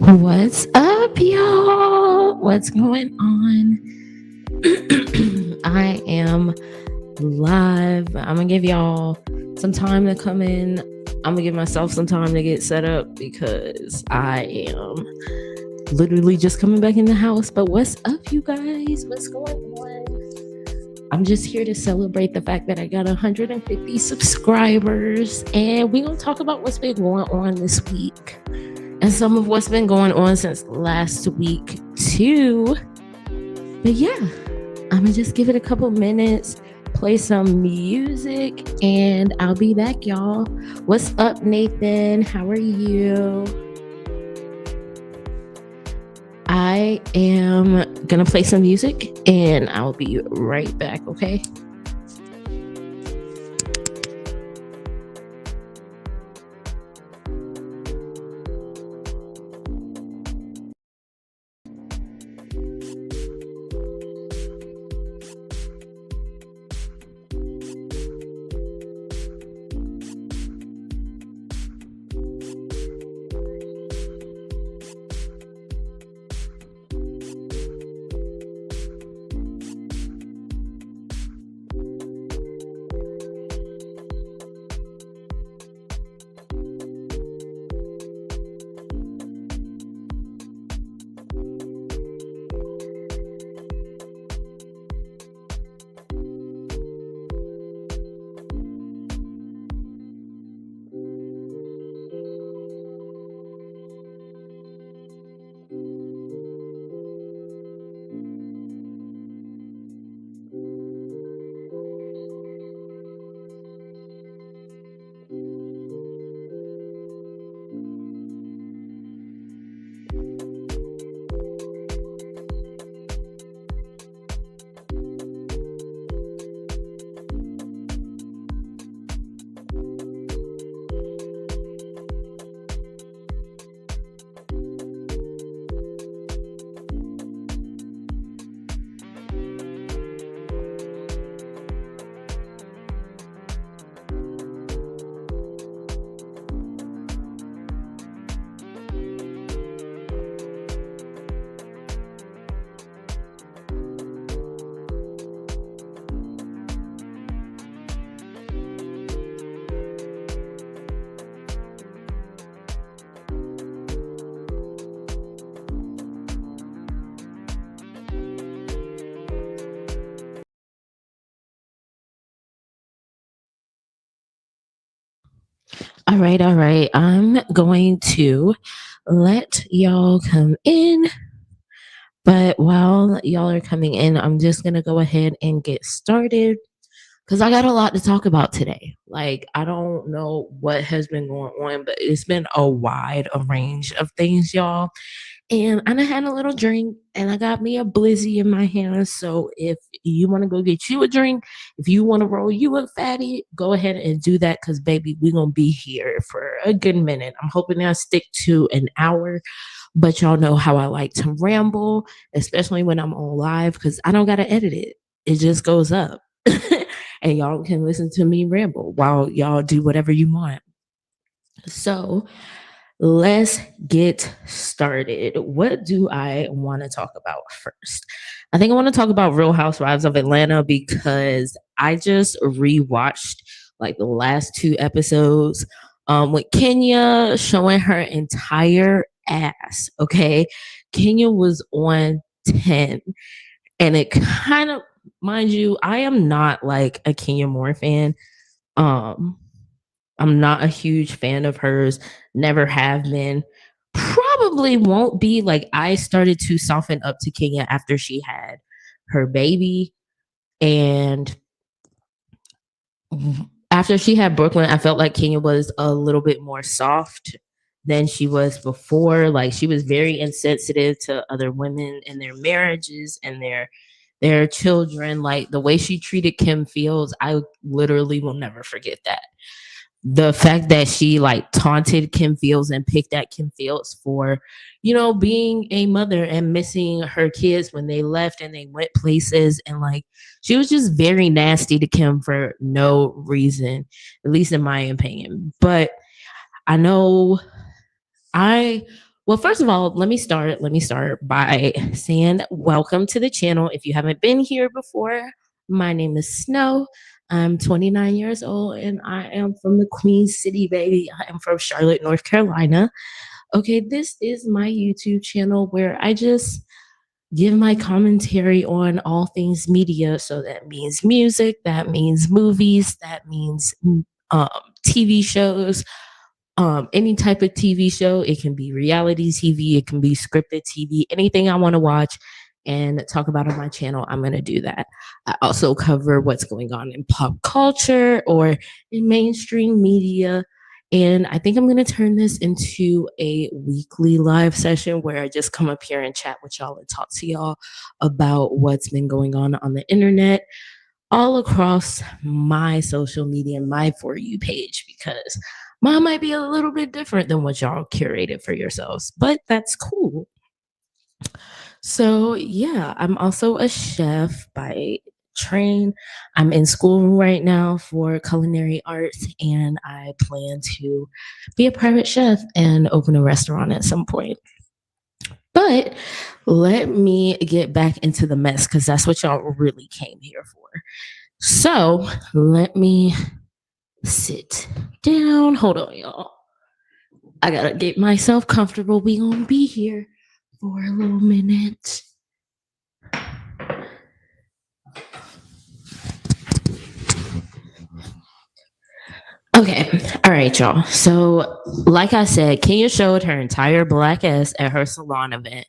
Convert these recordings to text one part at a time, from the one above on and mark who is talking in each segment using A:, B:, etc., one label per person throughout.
A: What's up, y'all? What's going on? I am live. I'm gonna give y'all some time to come in. I'm gonna give myself some time to get set up because I am literally just coming back in the house. But what's up, you guys? What's going on? I'm just here to celebrate the fact that I got 150 subscribers, and we're gonna talk about what's been going on this week and some of what's been going on since last week too. But yeah, I'm gonna just give it a couple minutes, play some music, and I'll be back, y'all. What's up, Nathan? How are you? I am gonna play some music and I'll be right back, okay? All right, all right. I'm going to let y'all come in. But while y'all are coming in, I'm just going to go ahead and get started because I got a lot to talk about today. Like, I don't know what has been going on, but it's been a wide range of things, y'all. And I done had a little drink and I got me a blizzy in my hand. So if you want to go get you a drink, if you want to roll you a fatty, go ahead and do that because, baby, we're going to be here for a good minute. I'm hoping I stick to an hour, but y'all know how I like to ramble, especially when I'm on live because I don't got to edit it. It just goes up. And y'all can listen to me ramble while y'all do whatever you want. So, let's get started. What do I want to talk about first? I think I want to talk about Real Housewives of Atlanta because I just rewatched like the last two episodes with Kenya showing her entire ass. Okay. Kenya was on 10 and it kind of, mind you, I am not like a Kenya Moore fan. Um, I'm not a huge fan of hers, never have been. Probably won't be. Like, I started to soften up to Kenya after she had her baby. And after she had Brooklyn, I felt like Kenya was a little bit more soft than she was before. Like, she was very insensitive to other women and their marriages and their children. Like, the way she treated Kim Fields, I literally will never forget that. The fact that she like taunted Kim Fields and picked at Kim Fields for, being a mother and missing her kids when they left and they went places. And like, she was just very nasty to Kim for no reason, at least in my opinion. But I know I Well, first of all, let me start by saying welcome to the channel. If you haven't been here before, my name is Snow. I'm 29 years old and I am from the Queen City, baby. I am from Charlotte, North Carolina. Okay, this is my YouTube channel where I just give my commentary on all things media. So that means music, that means movies, that means um, TV shows, any type of TV show. It can be reality TV, it can be scripted TV, anything I want to watch and talk about on my channel, I'm going to do that. I also cover what's going on in pop culture or in mainstream media. And I think I'm going to turn this into a weekly live session where I just come up here and chat with y'all and talk to y'all about what's been going on the internet all across my social media, my For You page, because mine might be a little bit different than what y'all curated for yourselves, but that's cool. So, yeah, I'm also a chef by train. I'm in school right now for culinary arts, and I plan to be a private chef and open a restaurant at some point. But let me get back into the mess because that's what y'all really came here for. So, let me sit down. Hold on, y'all. I gotta get myself comfortable. We gonna be here for a little minute. Okay, all right, y'all. So, like I said, Kenya showed her entire black ass at her salon event,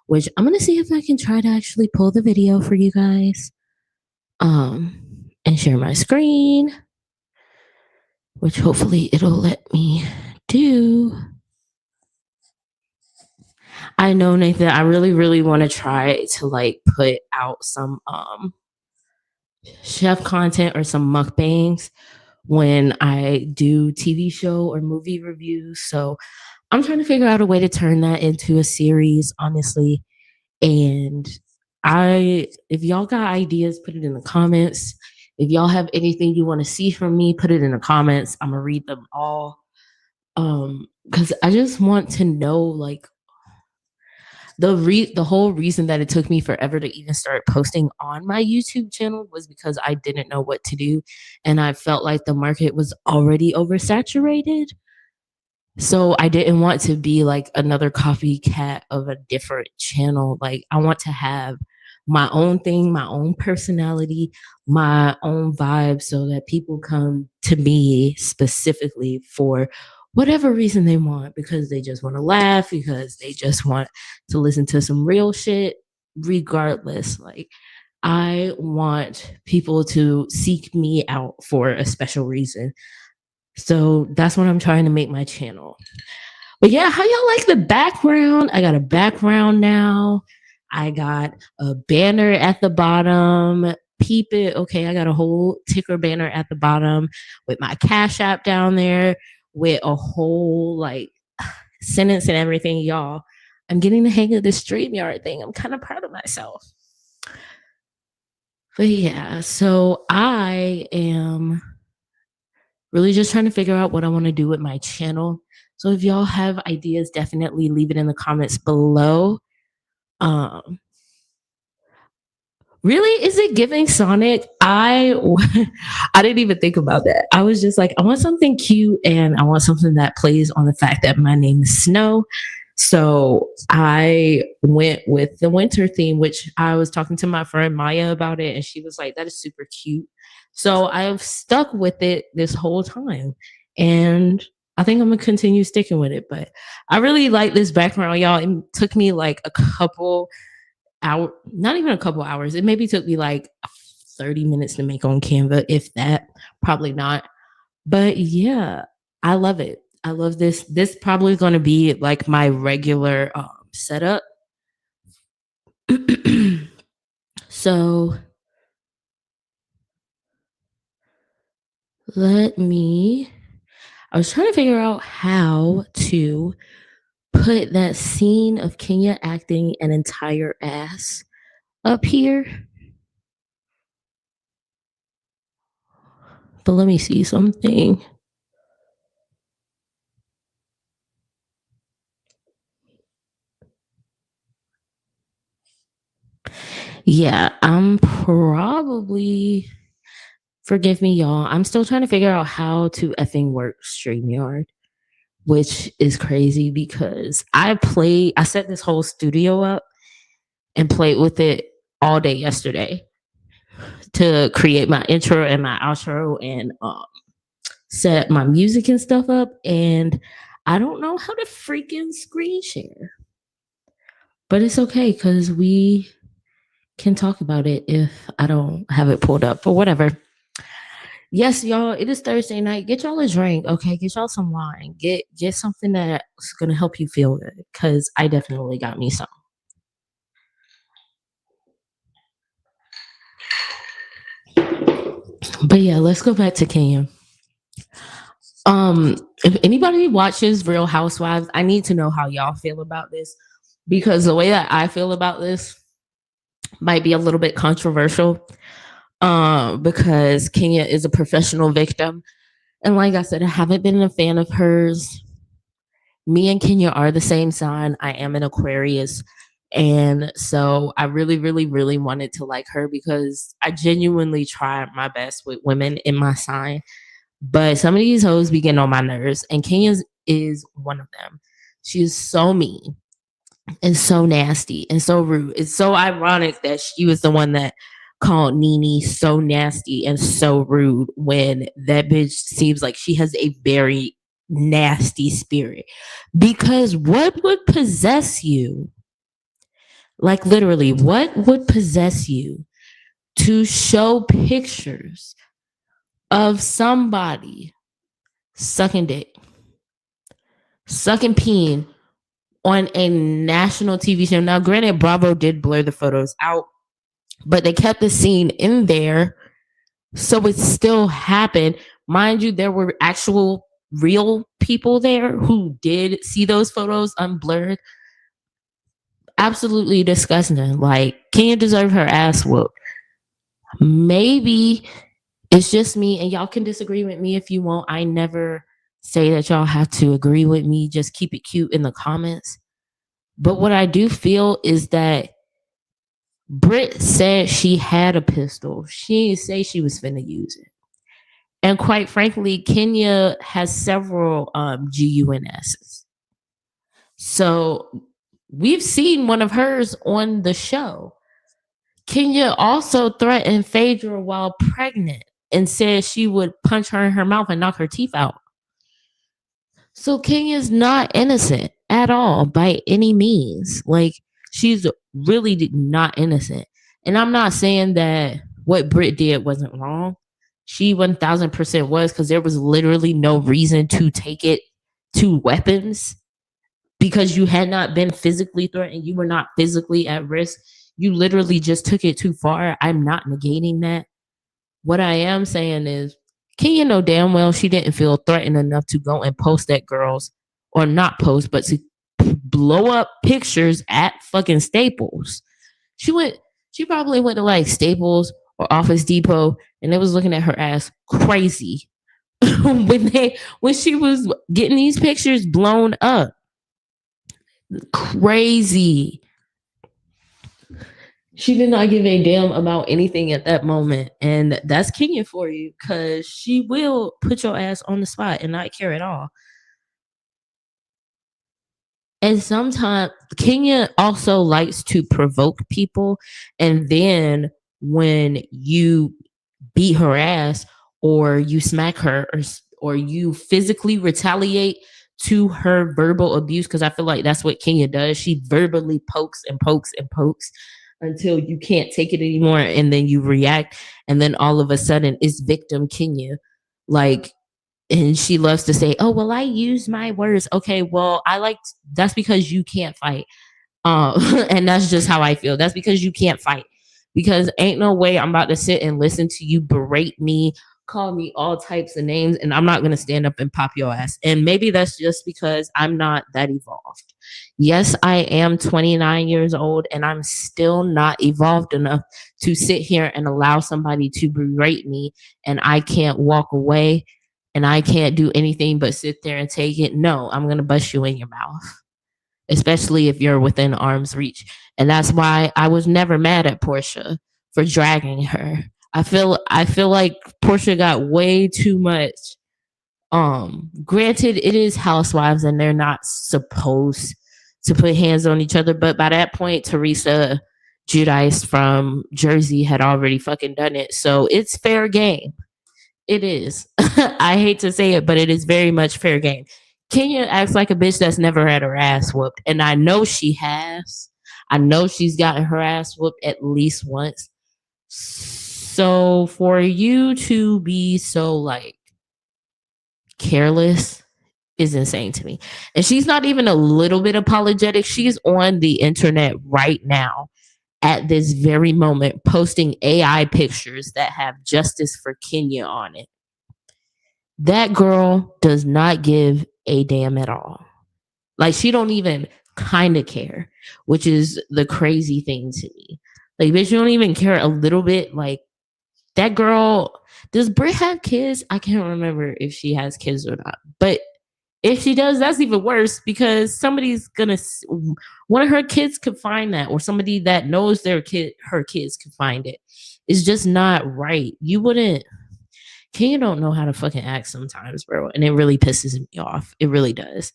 A: which I'm gonna see if I can try to actually pull the video for you guys, and share my screen, which hopefully it'll let me do. I know, Nathan. I really, really want to try to like put out some chef content or some mukbangs when I do TV show or movie reviews. So I'm trying to figure out a way to turn that into a series, honestly. And if y'all got ideas, put it in the comments. If y'all have anything you want to see from me, put it in the comments. I'm gonna read them all. Because I just want to know, like, the whole reason that it took me forever to even start posting on my YouTube channel was because I didn't know what to do, and I felt like the market was already oversaturated. So I didn't want to be like another copycat of a different channel. Like I want to have my own thing, my own personality, my own vibe so that people come to me specifically for whatever reason they want, because they just want to laugh, because they just want to listen to some real shit. Regardless, like I want people to seek me out for a special reason. So that's what I'm trying to make my channel. But yeah, how y'all like the background? I got a background now. I got a banner at the bottom. Peep it. Okay, I got a whole ticker banner at the bottom with my Cash App down there with a whole like sentence and everything, y'all. I'm getting the hang of this StreamYard thing. I'm kind of proud of myself. But yeah, so I am really just trying to figure out what I want to do with my channel. So if y'all have ideas, definitely leave it in the comments below. Um, really, is it giving Sonic? I didn't even think about that. I was just like, I want something cute and I want something that plays on the fact that my name is Snow. So I went with the winter theme, which I was talking to my friend Maya about it, and she was like, that is super cute. So I've stuck with it this whole time. And I think I'm gonna continue sticking with it. But I really like this background, y'all. It took me like a couple hour, not even a couple hours. It maybe took me like 30 minutes to make on Canva, if that, probably not. But yeah, I love it. I love this. This probably is going to be like my regular setup. So let me. I was trying to figure out how to put that scene of Kenya acting an entire ass up here. But let me see something. Yeah, I'm probably, forgive me, y'all. I'm still trying to figure out how to effing work StreamYard, which is crazy because I set this whole studio up and played with it all day yesterday to create my intro and my outro and set my music and stuff up. And I don't know how to freaking screen share, but it's okay because we can talk about it if I don't have it pulled up or whatever. Yes, y'all, it is Thursday night. Get y'all a drink, okay? Get y'all some wine. Get something that's gonna help you feel good. Cause I definitely got me some. But yeah, let's go back to Kenya. If anybody watches Real Housewives, I need to know how y'all feel about this. Because the way that I feel about this might be a little bit controversial. Because Kenya is a professional victim. And like I said, I haven't been a fan of hers. Me and Kenya are the same sign. I am an Aquarius. And so I really, really, really wanted to like her because I genuinely tried my best with women in my sign. But some of these hoes be getting on my nerves, and Kenya's is one of them. She is so mean and so nasty and so rude. It's so ironic that she was the one that called Nene so nasty and so rude when that bitch seems like she has a very nasty spirit. Because what would possess you? Like literally, what would possess you to show pictures of somebody sucking dick, sucking peen on a national TV show? Now, granted, Bravo did blur the photos out, but they kept the scene in there. So it still happened. Mind you, there were actual real people there who did see those photos unblurred. Absolutely disgusting. Like, Kenya deserve her ass whooped. Maybe it's just me, and y'all can disagree with me if you want. I never say that y'all have to agree with me. Just keep it cute in the comments. But what I do feel is that Brit said she had a pistol. She didn't say she was finna use it. And quite frankly, Kenya has several GUNSs. So we've seen one of hers on the show. Kenya also threatened Phaedra while pregnant and said she would punch her in her mouth and knock her teeth out. So Kenya's not innocent at all by any means. Like, she's really not innocent. And I'm not saying that what Brit did wasn't wrong. She 1000% was, because there was literally no reason to take it to weapons because you had not been physically threatened. You were not physically at risk. You literally just took it too far. I'm not negating that. What I am saying is, Kenya know damn well she didn't feel threatened enough to go and post that girl's, or not post, but to blow up pictures at fucking Staples. She went, she probably went to like Staples or Office Depot, and they was looking at her ass crazy when she was getting these pictures blown up. Crazy. She did not give a damn about anything at that moment. And that's Kenya for you, because she will put your ass on the spot and not care at all. And sometimes Kenya also likes to provoke people. And then when you beat her ass, or you smack her, or you physically retaliate to her verbal abuse, because I feel like that's what Kenya does. She verbally pokes and pokes and pokes until you can't take it anymore, and then you react, and then all of a sudden it's victim Kenya. Like, and she loves to say, "Oh, well, I use my words." Okay, well, that's because you can't fight. And that's just how I feel. That's because you can't fight. Because ain't no way I'm about to sit and listen to you berate me, call me all types of names, and I'm not gonna stand up and pop your ass. And maybe that's just because I'm not that evolved. Yes, I am 29 years old, and I'm still not evolved enough to sit here and allow somebody to berate me, and I can't walk away, and I can't do anything but sit there and take it. No, I'm gonna bust you in your mouth. especially if you're within arm's reach. And that's why I was never mad at Portia for dragging her. I feel like Portia got way too much. Granted, it is housewives and they're not supposed to put hands on each other, but by that point Teresa Giudice from Jersey had already fucking done it, so it's fair game. It is. I hate to say it, but it is very much fair game. Kenya acts like a bitch that's never had her ass whooped, and I know she has. I know she's gotten her ass whooped at least once. So for you to be so like careless is insane to me. And she's not even a little bit apologetic. She's on the internet right now at this very moment posting AI pictures that have justice for Kenya on it. That girl does not give a damn at all. Like she don't even kind of care, which is the crazy thing to me. Like bitch, you don't even care a little bit. Like that girl, does Brit have kids? I can't remember if she has kids or not. But if she does, that's even worse because somebody's gonna, one of her kids could find that, or somebody that knows her kids could find it. It's just not right. You wouldn't. Kenya don't know how to fucking act sometimes, bro, and it really pisses me off. It really does.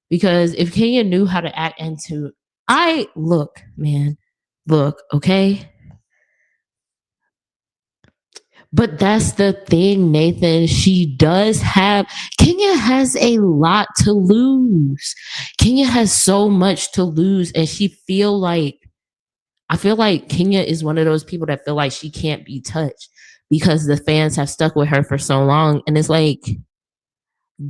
A: Because if Kenya knew how to act into, I look, man, look, okay. But that's the thing, Nathan. Kenya has a lot to lose. Kenya has so much to lose. And I feel like Kenya is one of those people that feel like she can't be touched because the fans have stuck with her for so long. And it's like,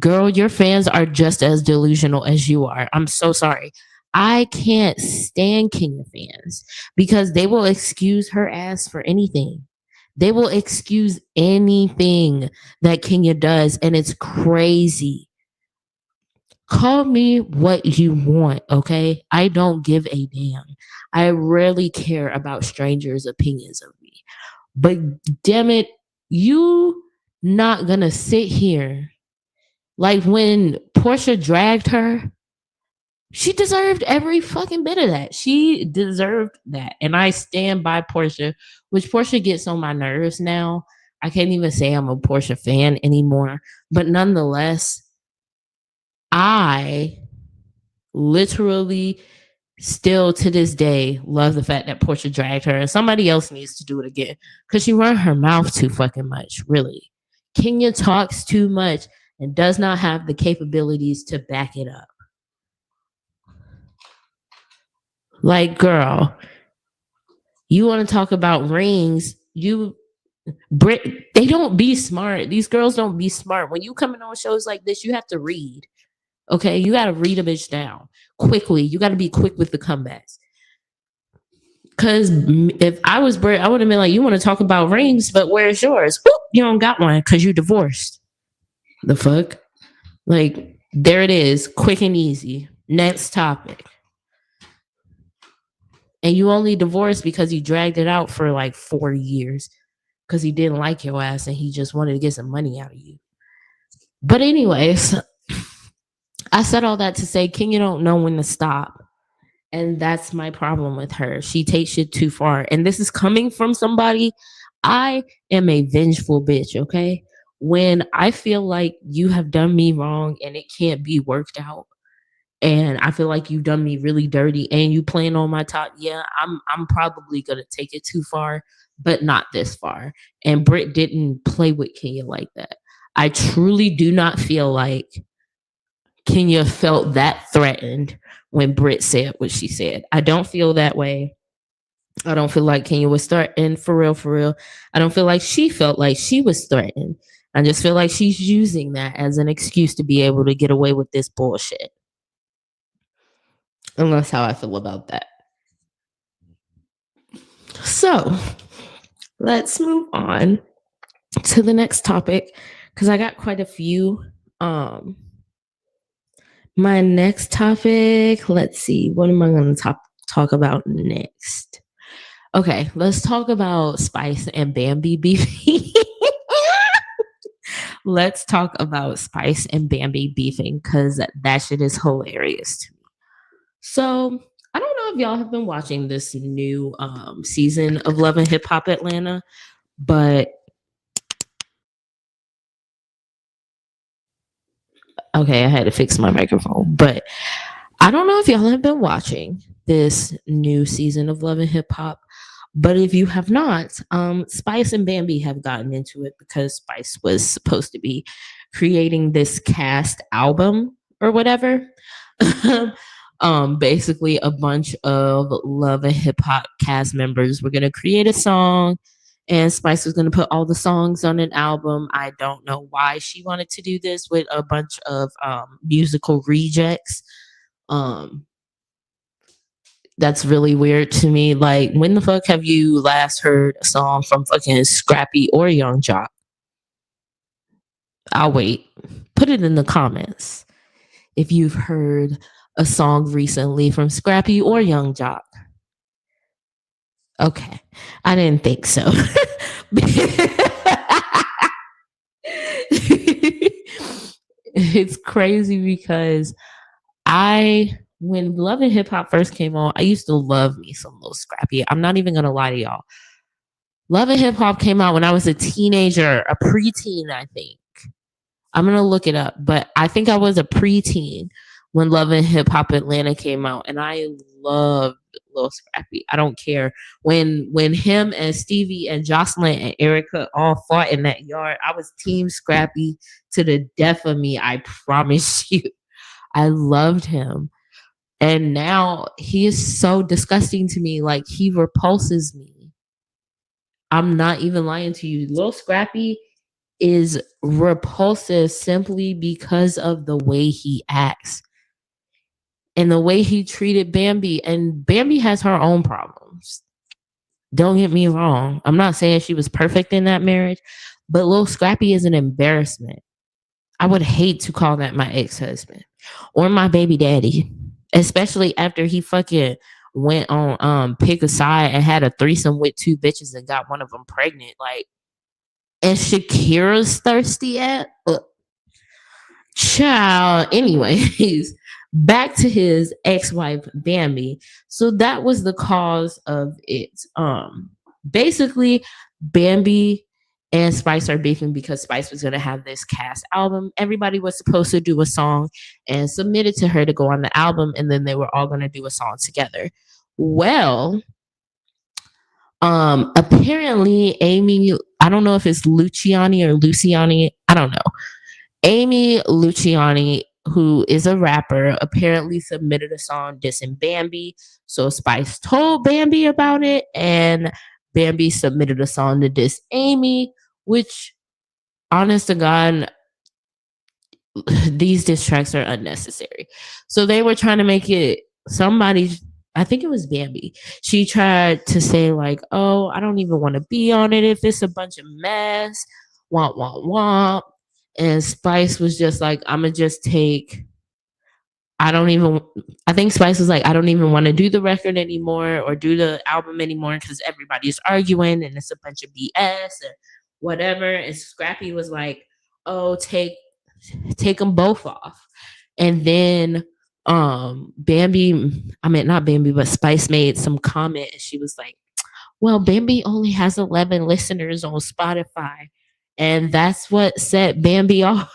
A: girl, your fans are just as delusional as you are. I'm so sorry. I can't stand Kenya fans because they will excuse her ass for anything. They will excuse anything that Kenya does, and it's crazy. Call me what you want, okay? I don't give a damn. I rarely care about strangers' opinions of me. But damn it, you not gonna sit here like when Portia dragged her, she deserved every fucking bit of that. She deserved that. And I stand by Portia, which Portia gets on my nerves now. I can't even say I'm a Portia fan anymore. But nonetheless, I literally still to this day love the fact that Portia dragged her. And somebody else needs to do it again. Because she run her mouth too fucking much, really. Kenya talks too much and does not have the capabilities to back it up. Like, girl, you want to talk about rings? Brit, they don't be smart. These girls don't be smart. When you coming on shows like this, you have to read. Okay, you got to read a bitch down quickly. You got to be quick with the comebacks. Because if I was Brit, I would have been like, you want to talk about rings, but where's yours? Boop, you don't got one because you divorced. The fuck? Like, there it is. Quick and easy. Next topic. And you only divorced because he dragged it out for like 4 years because he didn't like your ass and he just wanted to get some money out of you. But anyways, I said all that to say Kenya don't know when to stop. And that's my problem with her. She takes shit too far. And this is coming from somebody. I am a vengeful bitch, okay? When I feel like you have done me wrong and it can't be worked out, and I feel like you've done me really dirty and you playing on my top, yeah, I'm probably gonna take it too far, but not this far. And Brit didn't play with Kenya like that. I truly do not feel like Kenya felt that threatened when Brit said what she said. I don't feel that way. I don't feel like Kenya was threatened for real, for real. I don't feel like she felt like she was threatened. I just feel like she's using that as an excuse to be able to get away with this bullshit. And that's how I feel about that. So let's move on to the next topic because I got quite a few. My next topic, let's see, what am I going to talk about next? Okay, let's talk about Spice and Bambi beefing. Let's talk about Spice and Bambi beefing because that shit is hilarious to me. So I don't know if y'all have been watching this new season of Love and Hip Hop Atlanta, but okay, I had to fix my microphone. But I don't know if y'all have been watching this new season of Love and Hip Hop, but if you have not, Spice and Bambi have gotten into it because Spice was supposed to be creating this cast album or whatever. Basically, a bunch of Love and Hip Hop cast members were gonna create a song, and Spice was gonna put all the songs on an album. I don't know why she wanted to do this with a bunch of musical rejects. Um, that's really weird to me. Like, when the fuck have you last heard a song from fucking Scrappy or Young Jock? I'll wait. Put it in the comments if you've heard a song recently from Scrappy or Young Jock. Okay, I didn't think so. It's crazy because when Love and Hip Hop first came on, I used to love me some Little Scrappy. I'm not even gonna lie to y'all. Love and Hip Hop came out when I was a teenager, a preteen, I think. I'm gonna look it up, but I think I was a preteen when Love and Hip Hop Atlanta came out, and I loved Lil Scrappy. I don't care when him and Stevie and Jocelyn and Erica all fought in that yard. I was Team Scrappy to the death of me. I promise you, I loved him, and now he is so disgusting to me. Like, he repulses me. I'm not even lying to you. Lil Scrappy is repulsive simply because of the way he acts and the way he treated Bambi. And Bambi has her own problems. Don't get me wrong. I'm not saying she was perfect in that marriage, but Lil Scrappy is an embarrassment. I would hate to call that my ex husband or my baby daddy, especially after he fucking went on Pick a Side and had a threesome with two bitches and got one of them pregnant. Like, and Shakira's thirsty at child. Anyways, back to his ex-wife Bambi. So that was the cause of it. Basically, Bambi and Spice are beefing because Spice was gonna have this cast album. Everybody was supposed to do a song and submit it to her to go on the album, and then they were all gonna do a song together. Well, apparently Amy, I don't know if it's Luciani or Luciani, I don't know. Amy Luciani, who is a rapper, apparently submitted a song dissing Bambi. So Spice told Bambi about it, and Bambi submitted a song to diss Amy, which, honest to God, these diss tracks are unnecessary. So they were trying to make it somebody. I think it was Bambi. She tried to say like, "Oh, I don't even want to be on it if it's a bunch of mess." Womp womp womp. And Spice was just like, "I'm gonna just take." I don't even. I think Spice was like, "I don't even want to do the record anymore or do the album anymore because everybody's arguing and it's a bunch of BS and whatever." And Scrappy was like, "Oh, take them both off." And then Bambi, I mean not Bambi, but Spice made some comment and she was like, "Well, Bambi only has 11 listeners on Spotify." And that's what set Bambi off.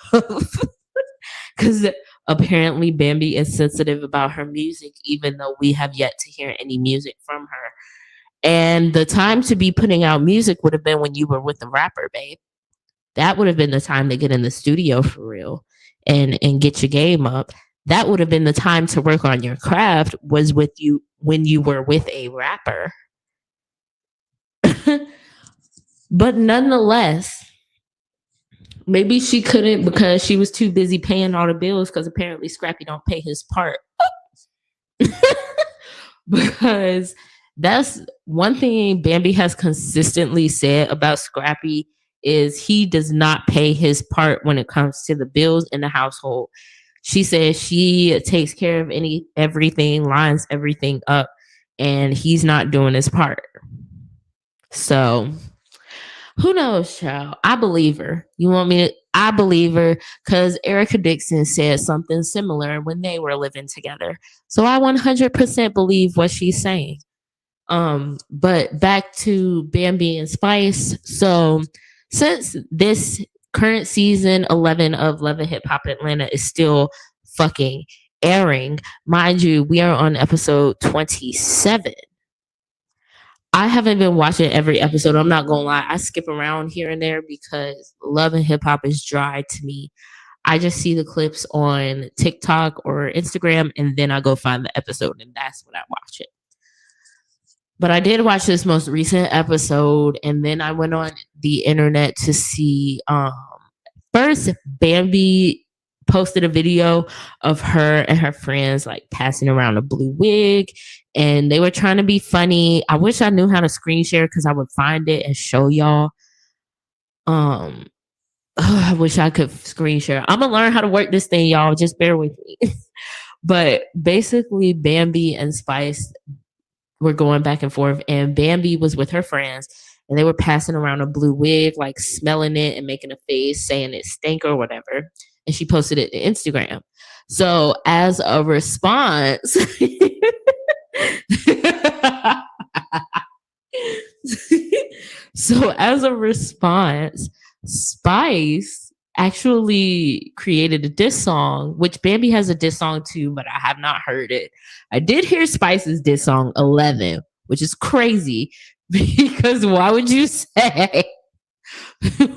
A: Because apparently Bambi is sensitive about her music, even though we have yet to hear any music from her. And the time to be putting out music would have been when you were with the rapper, babe. That would have been the time to get in the studio for real and get your game up. That would have been the time to work on your craft was with you when you were with a rapper. But nonetheless, maybe she couldn't because she was too busy paying all the bills because apparently Scrappy don't pay his part. Because that's one thing Bambi has consistently said about Scrappy is he does not pay his part when it comes to the bills in the household. She says she takes care of everything, lines everything up, and he's not doing his part. So who knows, child? I believe her. You want me to? I believe her because Erica Dixon said something similar when they were living together. So I 100% believe what she's saying. But back to Bambi and Spice. So since this current season 11 of Love and Hip Hop Atlanta is still fucking airing, mind you, we are on episode 27. I haven't been watching every episode. I'm not gonna lie. I skip around here and there because Love and Hip Hop is dry to me. I just see the clips on TikTok or Instagram and then I go find the episode and that's when I watch it. But I did watch this most recent episode and then I went on the internet to see first Bambi posted a video of her and her friends like passing around a blue wig and they were trying to be funny. I wish I knew how to screen share because I would find it and show y'all. Um I wish I could screen share. I'm gonna learn how to work this thing, y'all. Just bear with me. But basically, Bambi and Spice were going back and forth, and Bambi was with her friends, and they were passing around a blue wig, like smelling it and making a face, saying it stank or whatever. And she posted it to Instagram. So as a response, so as a response, Spice actually created a diss song, which Bambi has a diss song too, but I have not heard it. I did hear Spice's diss song 11, which is crazy because why would you say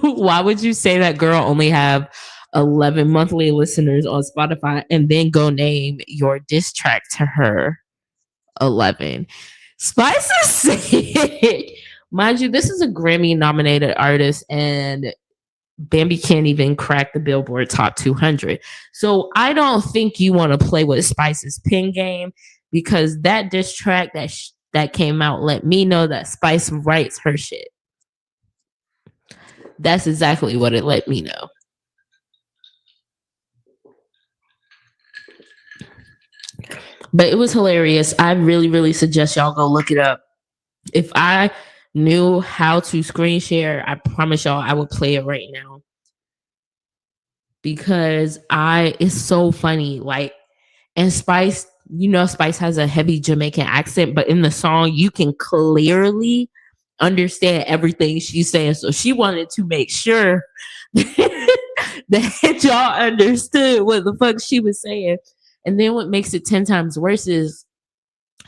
A: why would you say that girl only have 11 monthly listeners on Spotify and then go name your diss track to her 11? Spice is sick. Mind you, this is a Grammy nominated artist and Bambi can't even crack the Billboard Top 200. So I don't think you want to play with Spice's pin game because that diss track that came out let me know that Spice writes her shit. That's exactly what it let me know. But it was hilarious. I really, really suggest y'all go look it up. If I knew how to screen share, I promise y'all I would play it right now. Because it's so funny. Like, and Spice, Spice has a heavy Jamaican accent, but in the song, you can clearly understand everything she's saying. So she wanted to make sure that y'all understood what the fuck she was saying. And then what makes it 10 times worse is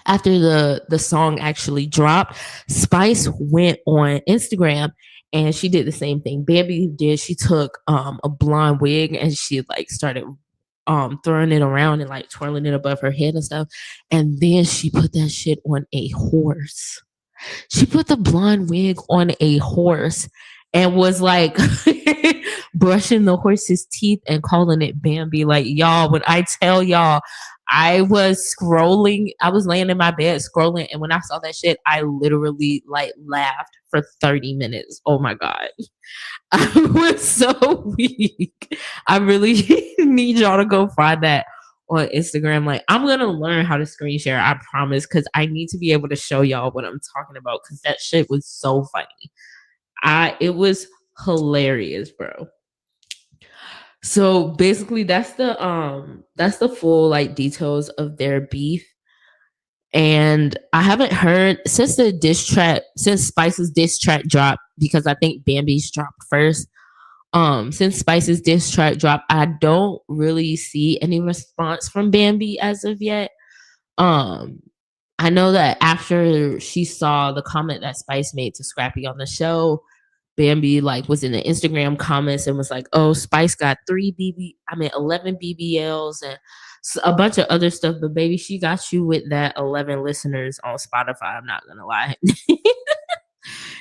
A: after the song actually dropped, Spice went on Instagram and she did the same thing Bambi did. She took a blonde wig and she like started throwing it around and like twirling it above her head and stuff. And then she put that shit on a horse. She put the blonde wig on a horse and was like brushing the horse's teeth and calling it Bambi. Like, y'all, when I tell y'all, I was scrolling, I was laying in my bed scrolling, and when I saw that shit, I literally like laughed for 30 minutes. Oh my God. I was so weak. I really need y'all to go find that on Instagram. Like, I'm gonna learn how to screen share, I promise, because I need to be able to show y'all what I'm talking about because that shit was so funny. It was hilarious, bro. So basically that's the full like details of their beef. And I haven't heard since since Spice's diss track dropped, because I think Bambi's dropped first. Since Spice's diss track dropped, I don't really see any response from Bambi as of yet. Um, I know that after she saw the comment that Spice made to Scrappy on the show, Bambi like was in the Instagram comments and was like, "Oh, Spice got 11 BBLs and a bunch of other stuff, but baby, she got you with that 11 listeners on Spotify." I'm not gonna lie,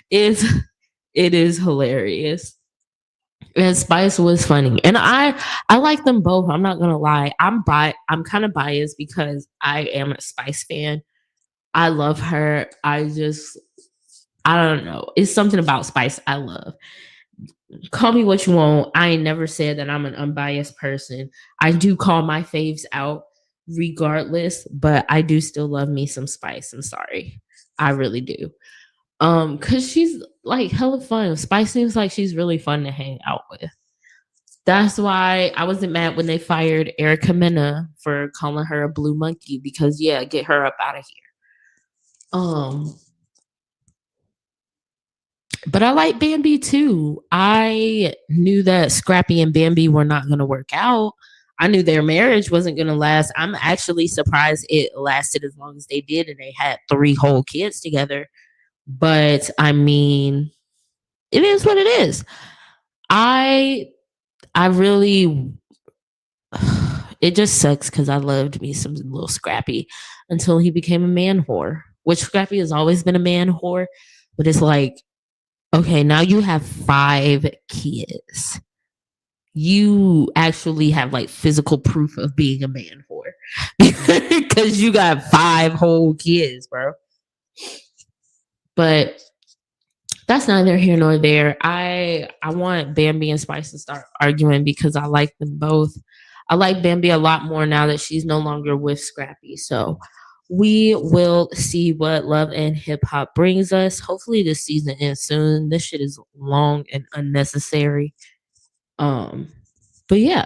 A: it's it is hilarious. And Spice was funny, and I like them both. I'm not gonna lie. I'm kind of biased because I am a Spice fan. I love her. I don't know. It's something about Spice I love. Call me what you want. I ain't never said that I'm an unbiased person. I do call my faves out regardless, but I do still love me some Spice. I'm sorry. I really do. Cause she's like hella fun. Spice seems like she's really fun to hang out with. That's why I wasn't mad when they fired Erica Mena for calling her a blue monkey because yeah, get her up out of here. But I like Bambi too. I knew that Scrappy and Bambi were not going to work out. I knew their marriage wasn't going to last. I'm actually surprised it lasted as long as they did and they had three whole kids together. But I mean, it is what it is. I I really it just sucks because I loved me some little Scrappy until he became a man whore. Which Scrappy has always been a man whore, but it's like, okay, now you have five kids. You actually have like physical proof of being a man whore because you got five whole kids, bro. But that's neither here nor there. I want Bambi and Spice to start arguing because I like them both. I like Bambi a lot more now that she's no longer with Scrappy. So we will see what Love and Hip Hop brings us. Hopefully this season ends soon. This shit is long and unnecessary. Um, but yeah.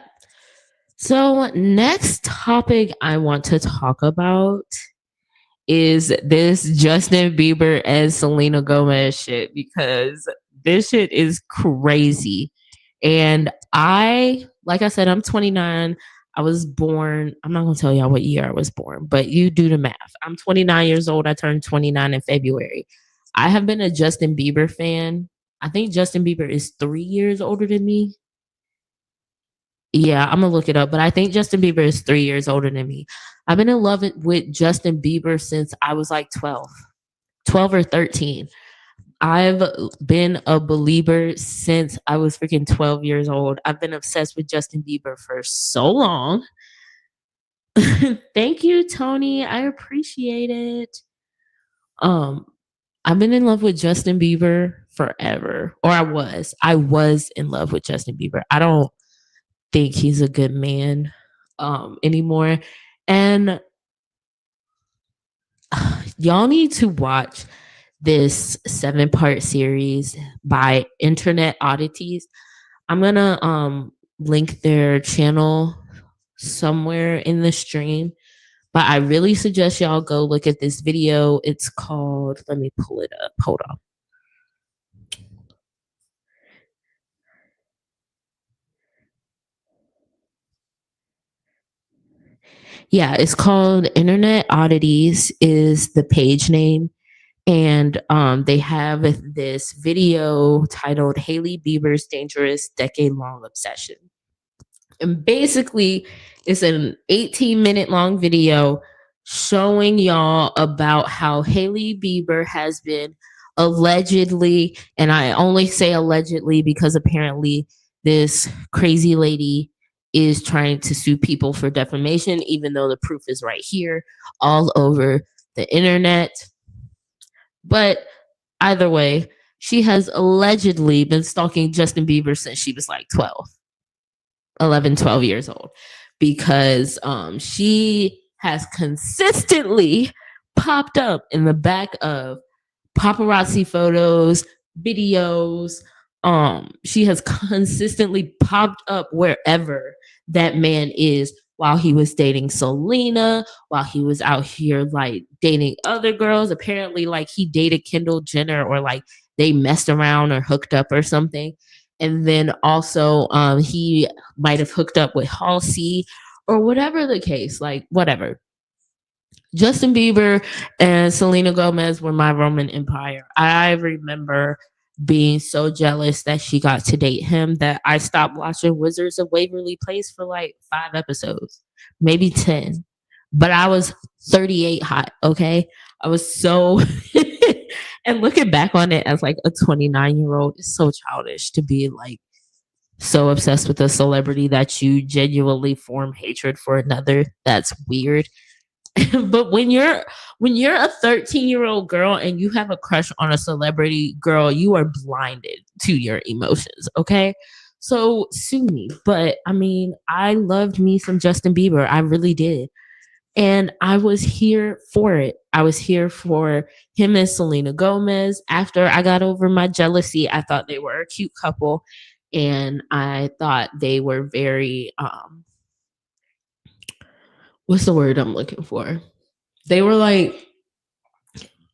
A: So next topic I want to talk about is this Justin Bieber and Selena Gomez shit because this shit is crazy. And like I said, I'm 29. I was born, I'm not going to tell y'all what year I was born, but you do the math. I'm 29 years old. I turned 29 in February. I have been a Justin Bieber fan. I think Justin Bieber is 3 years older than me. Yeah, I'm gonna look it up, but I think Justin Bieber is 3 years older than me. I've been in love with Justin Bieber since I was like 12 or 13. I've been a believer since I was freaking 12 years old. I've been obsessed with Justin Bieber for so long. Thank you, Tony. I appreciate it. Um, I've been in love with Justin Bieber forever, or I was. I was in love with Justin Bieber. I don't think he's a good man anymore. And y'all need to watch this 7-part series by Internet Oddities. I'm gonna link their channel somewhere in the stream. But I really suggest y'all go look at this video. It's called, let me pull it up. Hold on. Yeah, it's called Internet Oddities is the page name. And they have this video titled Hailey Bieber's Dangerous Decade Long Obsession. And basically, it's an 18-minute long video showing y'all about how Hailey Bieber has been allegedly, and I only say allegedly because apparently this crazy lady is trying to sue people for defamation, even though the proof is right here all over the internet. But either way, she has allegedly been stalking Justin Bieber since she was like 12 years old because she has consistently popped up in the back of paparazzi photos, videos. She has consistently popped up wherever that man is while he was dating Selena, while he was out here like dating other girls. Apparently, like he dated Kendall Jenner or like they messed around or hooked up or something. And then also he might have hooked up with Halsey or whatever the case, like whatever. Justin Bieber and Selena Gomez were my Roman Empire. I remember being so jealous that she got to date him that I stopped watching Wizards of Waverly Place for like 5 episodes, maybe 10. But I was 38 hot, okay? I was so and looking back on it as like a 29-year-old, it's so childish to be like so obsessed with a celebrity that you genuinely form hatred for another. That's weird. But when you're a 13-year-old girl and you have a crush on a celebrity girl, you are blinded to your emotions, okay? So sue me. But I mean, I loved me some Justin Bieber. I really did. And I was here for it. I was here for him and Selena Gomez. After I got over my jealousy, I thought they were a cute couple. and I thought they were very what's the word I'm looking for? They were like,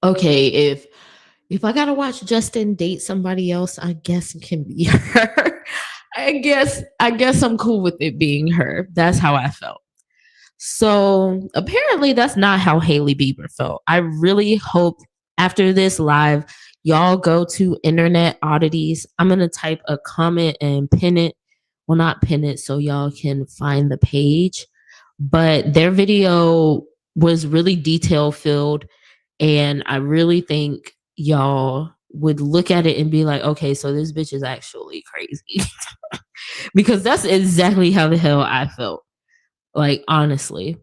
A: okay, if I gotta watch Justin date somebody else, I guess it can be her. I guess I'm cool with it being her. That's how I felt. So apparently that's not how Haley Bieber felt. I really hope after this live, y'all go to Internet Oddities. I'm gonna type a comment and pin it. Well, not pin it so y'all can find the page. But their video was really detail filled, and I really think y'all would look at it and be like, okay, so this bitch is actually crazy. Because that's exactly how the hell I felt. Like, honestly,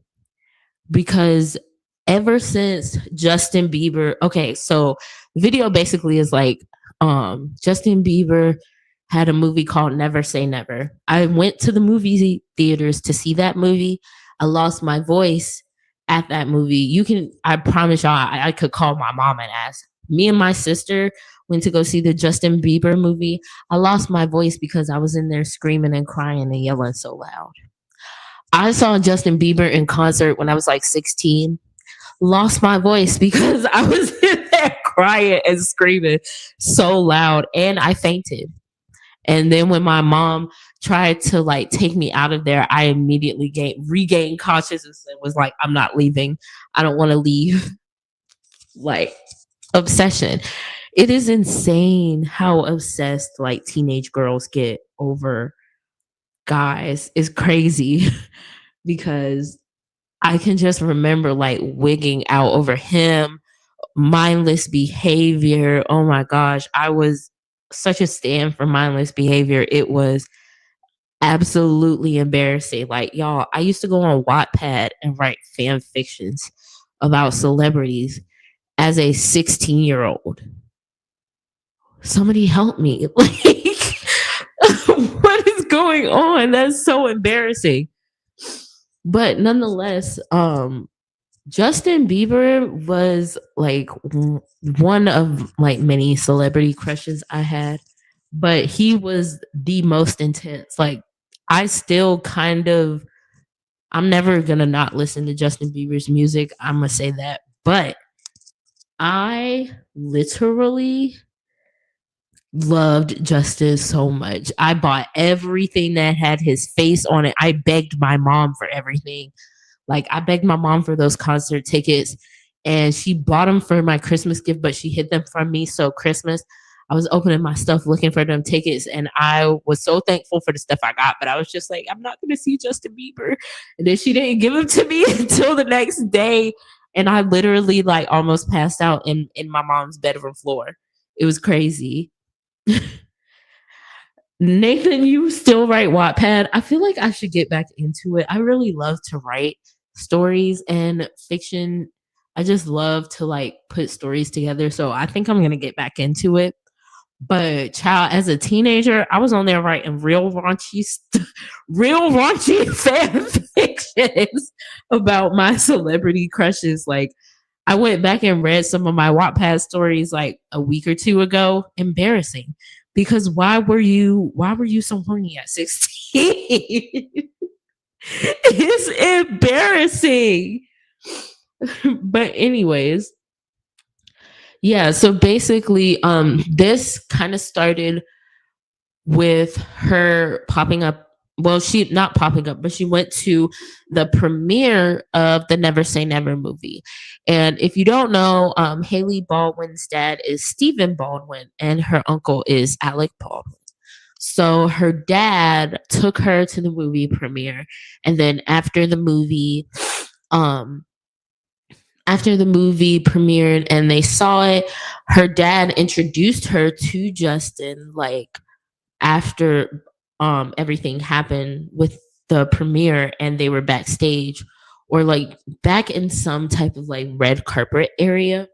A: because ever since Justin Bieber, okay, so the video basically is like Justin Bieber had a movie called Never Say Never. I went to the movie theaters to see that movie. I lost my voice at that movie. I promise y'all, I could call my mom and ask. Me and my sister went to go see the Justin Bieber movie. I lost my voice because I was in there screaming and crying and yelling so loud. I saw Justin Bieber in concert when I was like 16. Lost my voice because I was in there crying and screaming so loud, and I fainted. And then when my mom tried to like take me out of there, I immediately regained consciousness and was like, I'm not leaving. I don't want to leave. Like, obsession. It is insane how obsessed like teenage girls get over guys. It's crazy because I can just remember like wigging out over him, mindless behavior. Oh my gosh, I was such a stand for mindless behavior. It was absolutely embarrassing. Like, y'all, I used to go on Wattpad and write fan fictions about celebrities as a 16-year-old. Somebody help me. Like, what is going on? That's so embarrassing. But nonetheless, Justin Bieber was like one of like many celebrity crushes I had, but he was the most intense. Like, I still kind of, I'm never gonna not listen to Justin Bieber's music. I'm gonna say that, but I literally loved Justin so much. I bought everything that had his face on it. I begged my mom for everything. Like, I begged my mom for those concert tickets, and she bought them for my Christmas gift, but she hid them from me. So Christmas, I was opening my stuff looking for them tickets, and I was so thankful for the stuff I got. But I was just like, I'm not going to see Justin Bieber, and then she didn't give them to me until the next day, and I literally like almost passed out in my mom's bedroom floor. It was crazy. Nathan, you still write Wattpad? I feel like I should get back into it. I really love to write stories and fiction. I just love to like put stories together. So I think I'm gonna get back into it. But child, as a teenager, I was on there writing real raunchy fan fictions about my celebrity crushes. Like, I went back and read some of my Wattpad stories like a week or two ago. Embarrassing. Because why were you so horny at 16? It's embarrassing. But anyways, yeah, so basically this kind of started with her popping up. Well, she not popping up, but she went to the premiere of the Never Say Never movie. And if you don't know, Haley Baldwin's dad is Stephen Baldwin, and her uncle is Alec Baldwin. So her dad took her to the movie premiere, and then um, after the movie premiered and they saw it, her dad introduced her to Justin like after everything happened with the premiere and they were backstage or like back in some type of like red carpet area.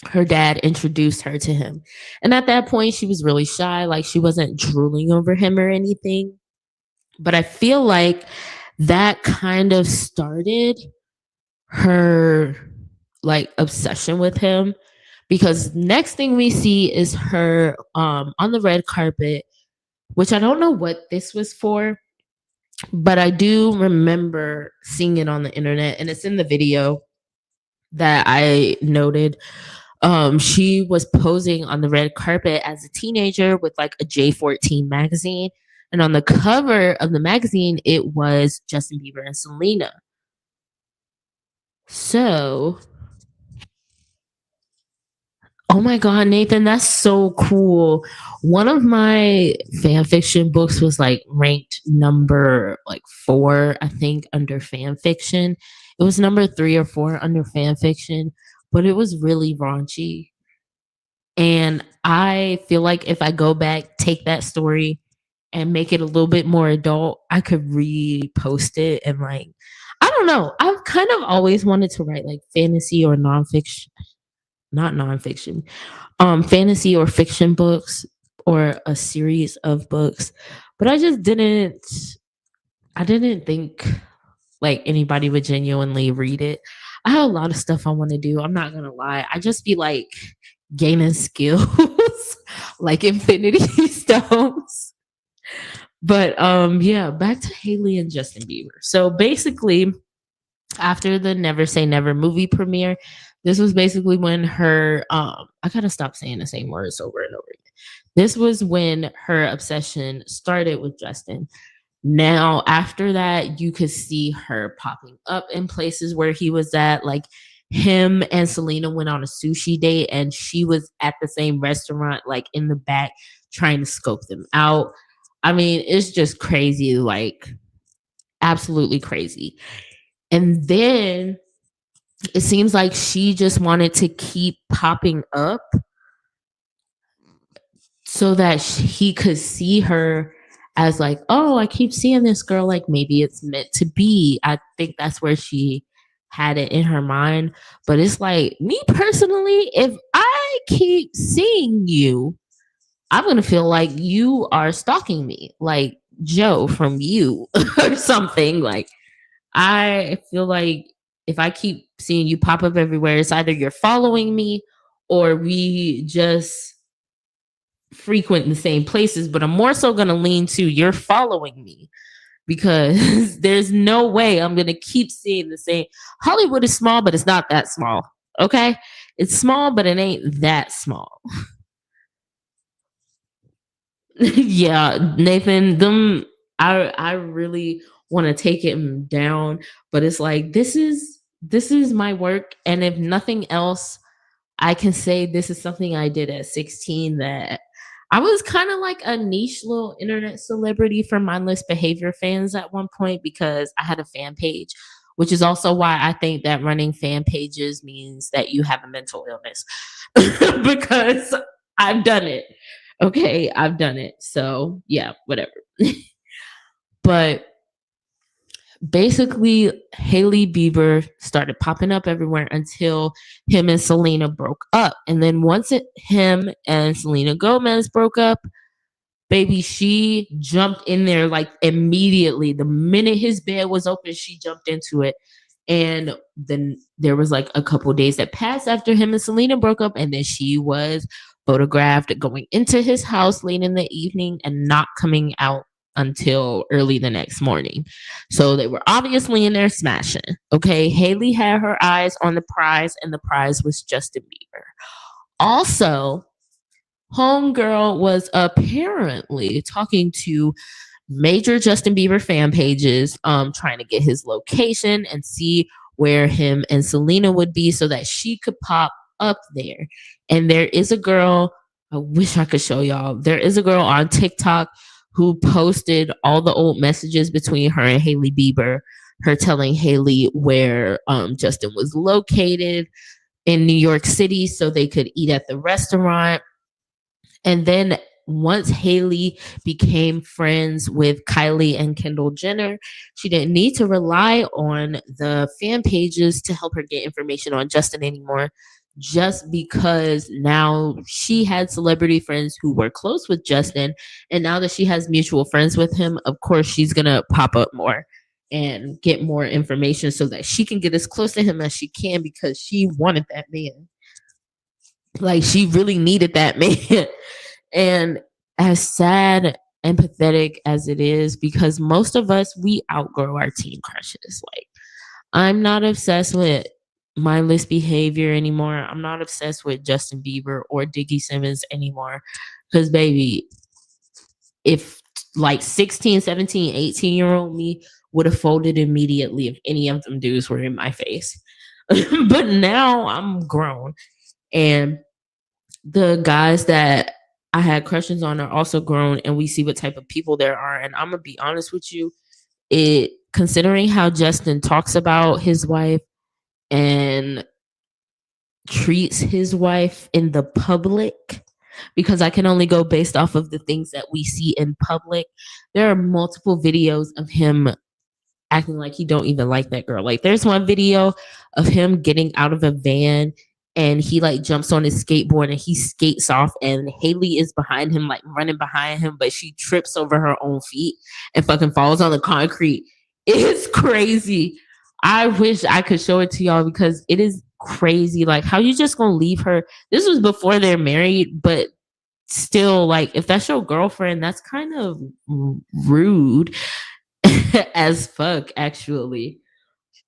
A: Her dad introduced her to him, and at that point she was really shy, like she wasn't drooling over him or anything, but I feel like that kind of started her like obsession with him, because next thing we see is her on the red carpet which I don't know what this was for, but I do remember seeing it on the internet and it's in the video that I noted. She was posing on the red carpet as a teenager with like a J14 magazine. And on the cover of the magazine, it was Justin Bieber and Selena. So, oh my God, Nathan, that's so cool. One of my fan fiction books was like ranked number like 4, I think, under fan fiction. It was number 3 or 4 under fan fiction, but it was really raunchy. And I feel like if I go back, take that story and make it a little bit more adult, I could repost it and like I don't know. I've kind of always wanted to write like fantasy or nonfiction, not nonfiction, fantasy or fiction books or a series of books, but I just didn't. I didn't think like anybody would genuinely read it. I have a lot of stuff I want to do. I'm not gonna lie. I just be like gaining skills like infinity stones. But yeah, back to Haley and Justin Bieber. So basically, after the Never Say Never movie premiere, this was basically when her I gotta stop saying the same words over and over again. This was when her obsession started with Justin. Now, after that, you could see her popping up in places where he was at. Like him and Selena went on a sushi date, and she was at the same restaurant, like in the back, trying to scope them out. I mean, it's just crazy, like absolutely crazy. And then it seems like she just wanted to keep popping up so that he could see her as like, oh, I keep seeing this girl, like maybe it's meant to be. I think that's where she had it in her mind. But it's like, me personally, if I keep seeing you, I'm gonna feel like you are stalking me, like Joe from You or something. Like I feel like if I keep seeing you pop up everywhere, it's either you're following me or we just frequent the same places, but I'm more so going to lean to you're following me because there's no way I'm going to keep seeing the same. Hollywood is small, but it's not that small. Okay. It's small, but it ain't that small. Yeah, Nathan, I really want to take him down, but it's like this is my work, and if nothing else, I can say this is something I did at 16 that I was kind of like a niche little internet celebrity for mindless behavior fans at one point because I had a fan page, which is also why I think that running fan pages means that you have a mental illness because I've done it. Okay, I've done it. So, yeah, whatever. But basically Haley Bieber started popping up everywhere until him and Selena broke up. And then once him and Selena Gomez broke up, baby, she jumped in there like immediately. The minute his bed was open, she jumped into it. And then there was like a couple days that passed after him and Selena broke up, and then she was photographed going into his house late in the evening and not coming out until early the next morning. So they were obviously in there smashing. Okay. Haley had her eyes on the prize, and the prize was Justin Bieber. Also, Homegirl was apparently talking to major Justin Bieber fan pages, trying to get his location and see where him and Selena would be so that she could pop up there. And there is a girl, I wish I could show y'all. There is a girl on TikTok who posted all the old messages between her and Haley Bieber, her telling Haley where Justin was located in New York City so they could eat at the restaurant. And then once Haley became friends with Kylie and Kendall Jenner, she didn't need to rely on the fan pages to help her get information on Justin anymore, just because now she had celebrity friends who were close with Justin. And now that she has mutual friends with him, of course, she's going to pop up more and get more information so that she can get as close to him as she can because she wanted that man. Like she really needed that man. And as sad empathetic as it is, because most of us, we outgrow our teen crushes. Like, I'm not obsessed with mindless behavior anymore. I'm not obsessed with Justin Bieber or Diggy Simmons anymore. Because, baby, if like 16, 17, 18-year-old me would have folded immediately if any of them dudes were in my face. But now I'm grown. And the guys that I had crushes on are also grown, and we see what type of people there are. And I'm gonna be honest with you, it considering how Justin talks about his wife and treats his wife in the public, because I can only go based off of the things that we see in public. There are multiple videos of him acting like he don't even like that girl. Like, there's one video of him getting out of a van and he like jumps on his skateboard and he skates off, and Haley is behind him, like running behind him, but she trips over her own feet and fucking falls on the concrete. It's crazy. I wish I could show it to y'all because it is crazy. Like, how you just gonna leave her? This was before they're married, but still, like, if that's your girlfriend, that's kind of rude as fuck, actually.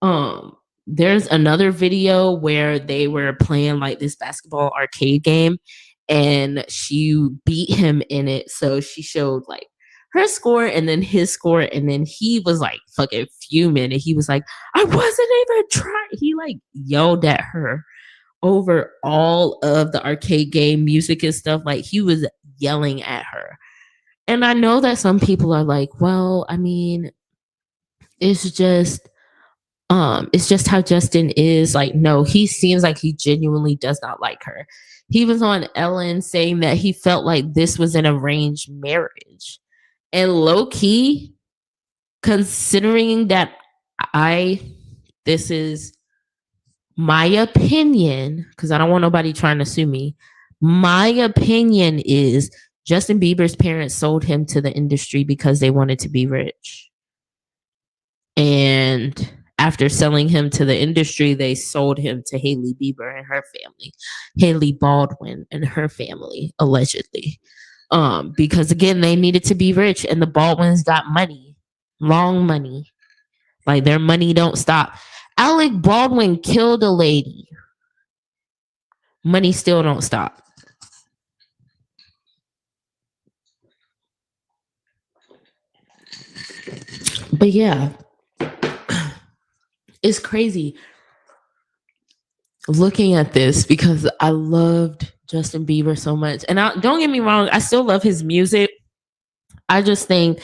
A: um there's another video where they were playing like this basketball arcade game, and she beat him in it, so she showed like her score and then his score, and then he was like fucking fuming, and he was like, I wasn't even trying. He like yelled at her over all of the arcade game music and stuff. Like, he was yelling at her. And I know that some people are like, well, I mean, it's just it's just how Justin is. Like, no, he seems like he genuinely does not like her. He was on Ellen saying that he felt like this was an arranged marriage. And low key, considering that I this is my opinion, because I don't want nobody trying to sue me. My opinion is Justin Bieber's parents sold him to the industry because they wanted to be rich. And after selling him to the industry, they sold him to Haley Bieber and her family, Haley Baldwin and her family, allegedly. Because again, they needed to be rich, and the Baldwins got money, long money. Like, their money don't stop. Alec Baldwin killed a lady. Money still don't stop. But yeah, it's crazy looking at this because I loved Justin Bieber so much. And don't get me wrong, I still love his music. I just think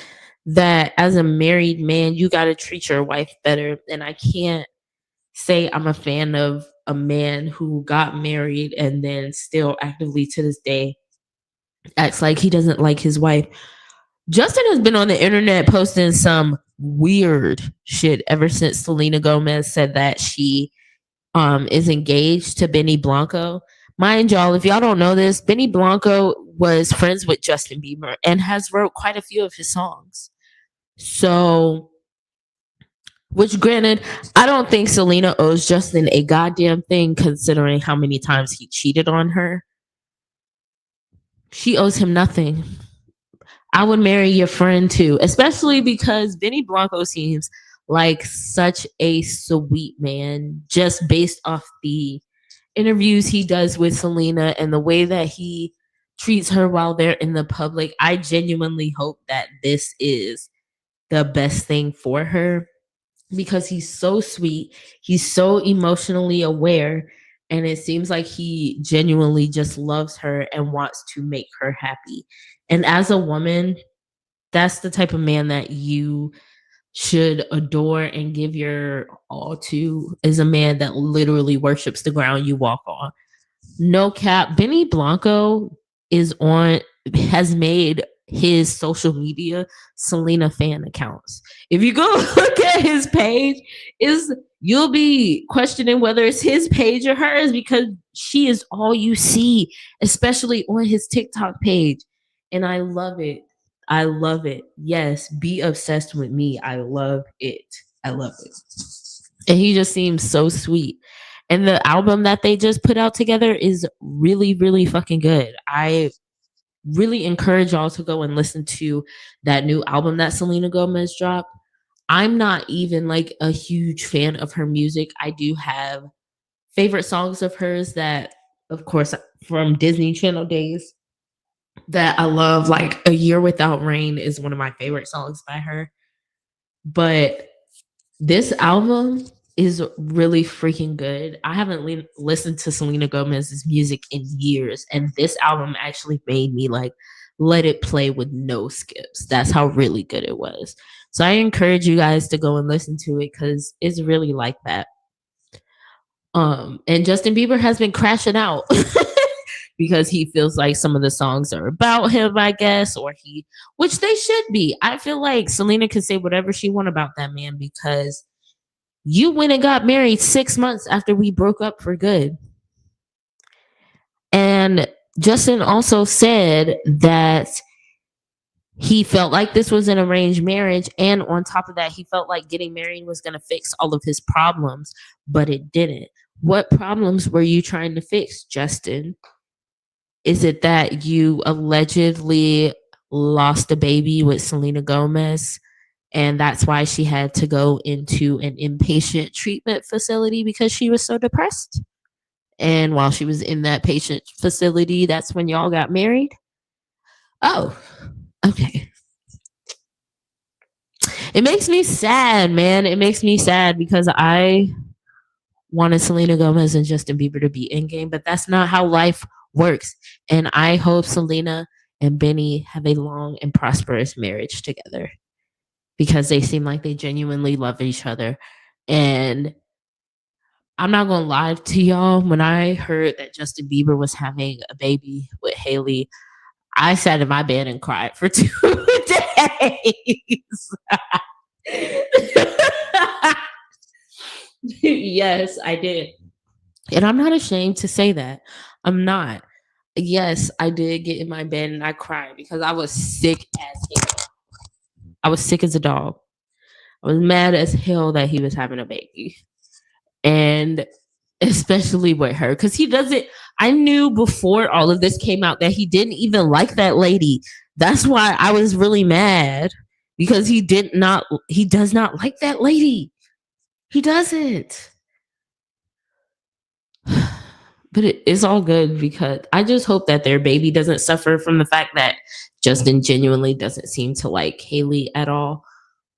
A: that as a married man, you got to treat your wife better. And I can't say I'm a fan of a man who got married and then still actively to this day acts like he doesn't like his wife. Justin has been on the internet posting some weird shit ever since Selena Gomez said that she is engaged to Benny Blanco. Mind y'all, if y'all don't know this, Benny Blanco was friends with Justin Bieber and has wrote quite a few of his songs. So, which granted, I don't think Selena owes Justin a goddamn thing considering how many times he cheated on her. She owes him nothing. I would marry your friend too, especially because Benny Blanco seems like such a sweet man, just based off the interviews he does with Selena and the way that he treats her while they're in the public. I genuinely hope that this is the best thing for her because he's so sweet. He's so emotionally aware. And it seems like he genuinely just loves her and wants to make her happy. And as a woman, that's the type of man that you should adore and give your all to, is a man that literally worships the ground you walk on. No cap, Benny Blanco has made his social media Selena fan accounts. If you go look at his page, you'll be questioning whether it's his page or hers because she is all you see, especially on his TikTok page. And I love it. I love it. Yes, be obsessed with me. I love it. I love it. And he just seems so sweet. And the album that they just put out together is really, really fucking good. I really encourage y'all to go and listen to that new album that Selena Gomez dropped. I'm not even like a huge fan of her music. I do have favorite songs of hers that, of course, from Disney Channel days that I love. Like A Year Without Rain is one of my favorite songs by her. But this album is really freaking good. I haven't listened to Selena Gomez's music in years, and this album actually made me like let it play with no skips. That's how really good it was. So I encourage you guys to go and listen to it because it's really like that. And Justin Bieber has been crashing out because he feels like some of the songs are about him, I guess, or which they should be. I feel like Selena can say whatever she want about that man because you went and got married 6 months after we broke up for good. And Justin also said that he felt like this was an arranged marriage. And on top of that, he felt like getting married was going to fix all of his problems, but it didn't. What problems were you trying to fix, Justin? Is it that you allegedly lost a baby with Selena Gomez? And that's why she had to go into an inpatient treatment facility because she was so depressed. And while she was in that patient facility, that's when y'all got married. Oh, okay. It makes me sad, man. It makes me sad because I wanted Selena Gomez and Justin Bieber to be in game, but that's not how life works. And I hope Selena and Benny have a long and prosperous marriage together because they seem like they genuinely love each other. And I'm not gonna lie to y'all, when I heard that Justin Bieber was having a baby with Haley, I sat in my bed and cried for 2 days. Yes, I did. And I'm not ashamed to say that. I'm not. Yes, I did get in my bed and I cried because I was sick as hell. I was sick as a dog. I was mad as hell that he was having a baby. And especially with her, because he doesn't, I knew before all of this came out that he didn't even like that lady. That's why I was really mad because he does not like that lady. He doesn't. But it's all good because I just hope that their baby doesn't suffer from the fact that Justin genuinely doesn't seem to like Haley at all.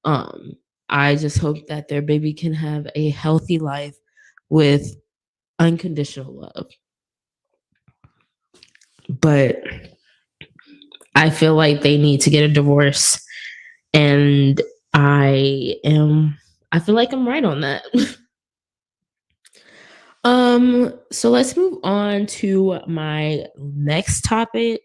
A: Um, I just hope that their baby can have a healthy life with unconditional love. But I feel like they need to get a divorce, and I feel like I'm right on that. So let's move on to my next topic,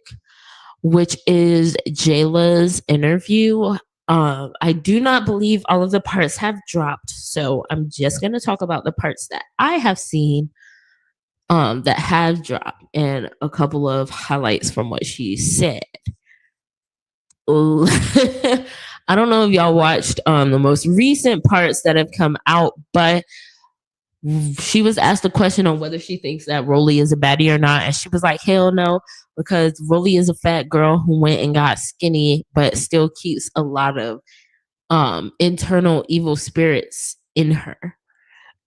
A: which is Jayla's interview. I do not believe all of the parts have dropped, so I'm just gonna talk about the parts that I have seen that have dropped and a couple of highlights from what she said. I don't know if y'all watched the most recent parts that have come out, but she was asked a question on whether she thinks that Rolly is a baddie or not, and she was like, "Hell no," because Rolly is a fat girl who went and got skinny, but still keeps a lot of internal evil spirits in her.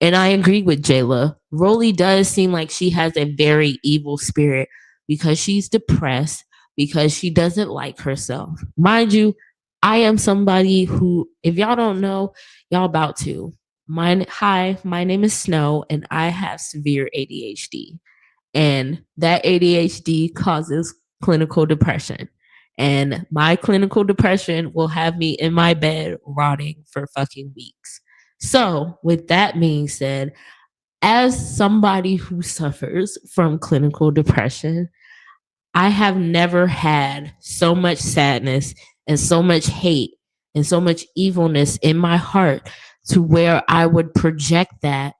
A: And I agree with Jayla. Rolly does seem like she has a very evil spirit because she's depressed, because she doesn't like herself. Mind you, I am somebody who, if y'all don't know, y'all about to. My name is Snow, and I have severe ADHD. And that ADHD causes clinical depression. And my clinical depression will have me in my bed rotting for fucking weeks. So, with that being said, as somebody who suffers from clinical depression, I have never had so much sadness and so much hate and so much evilness in my heart to where I would project that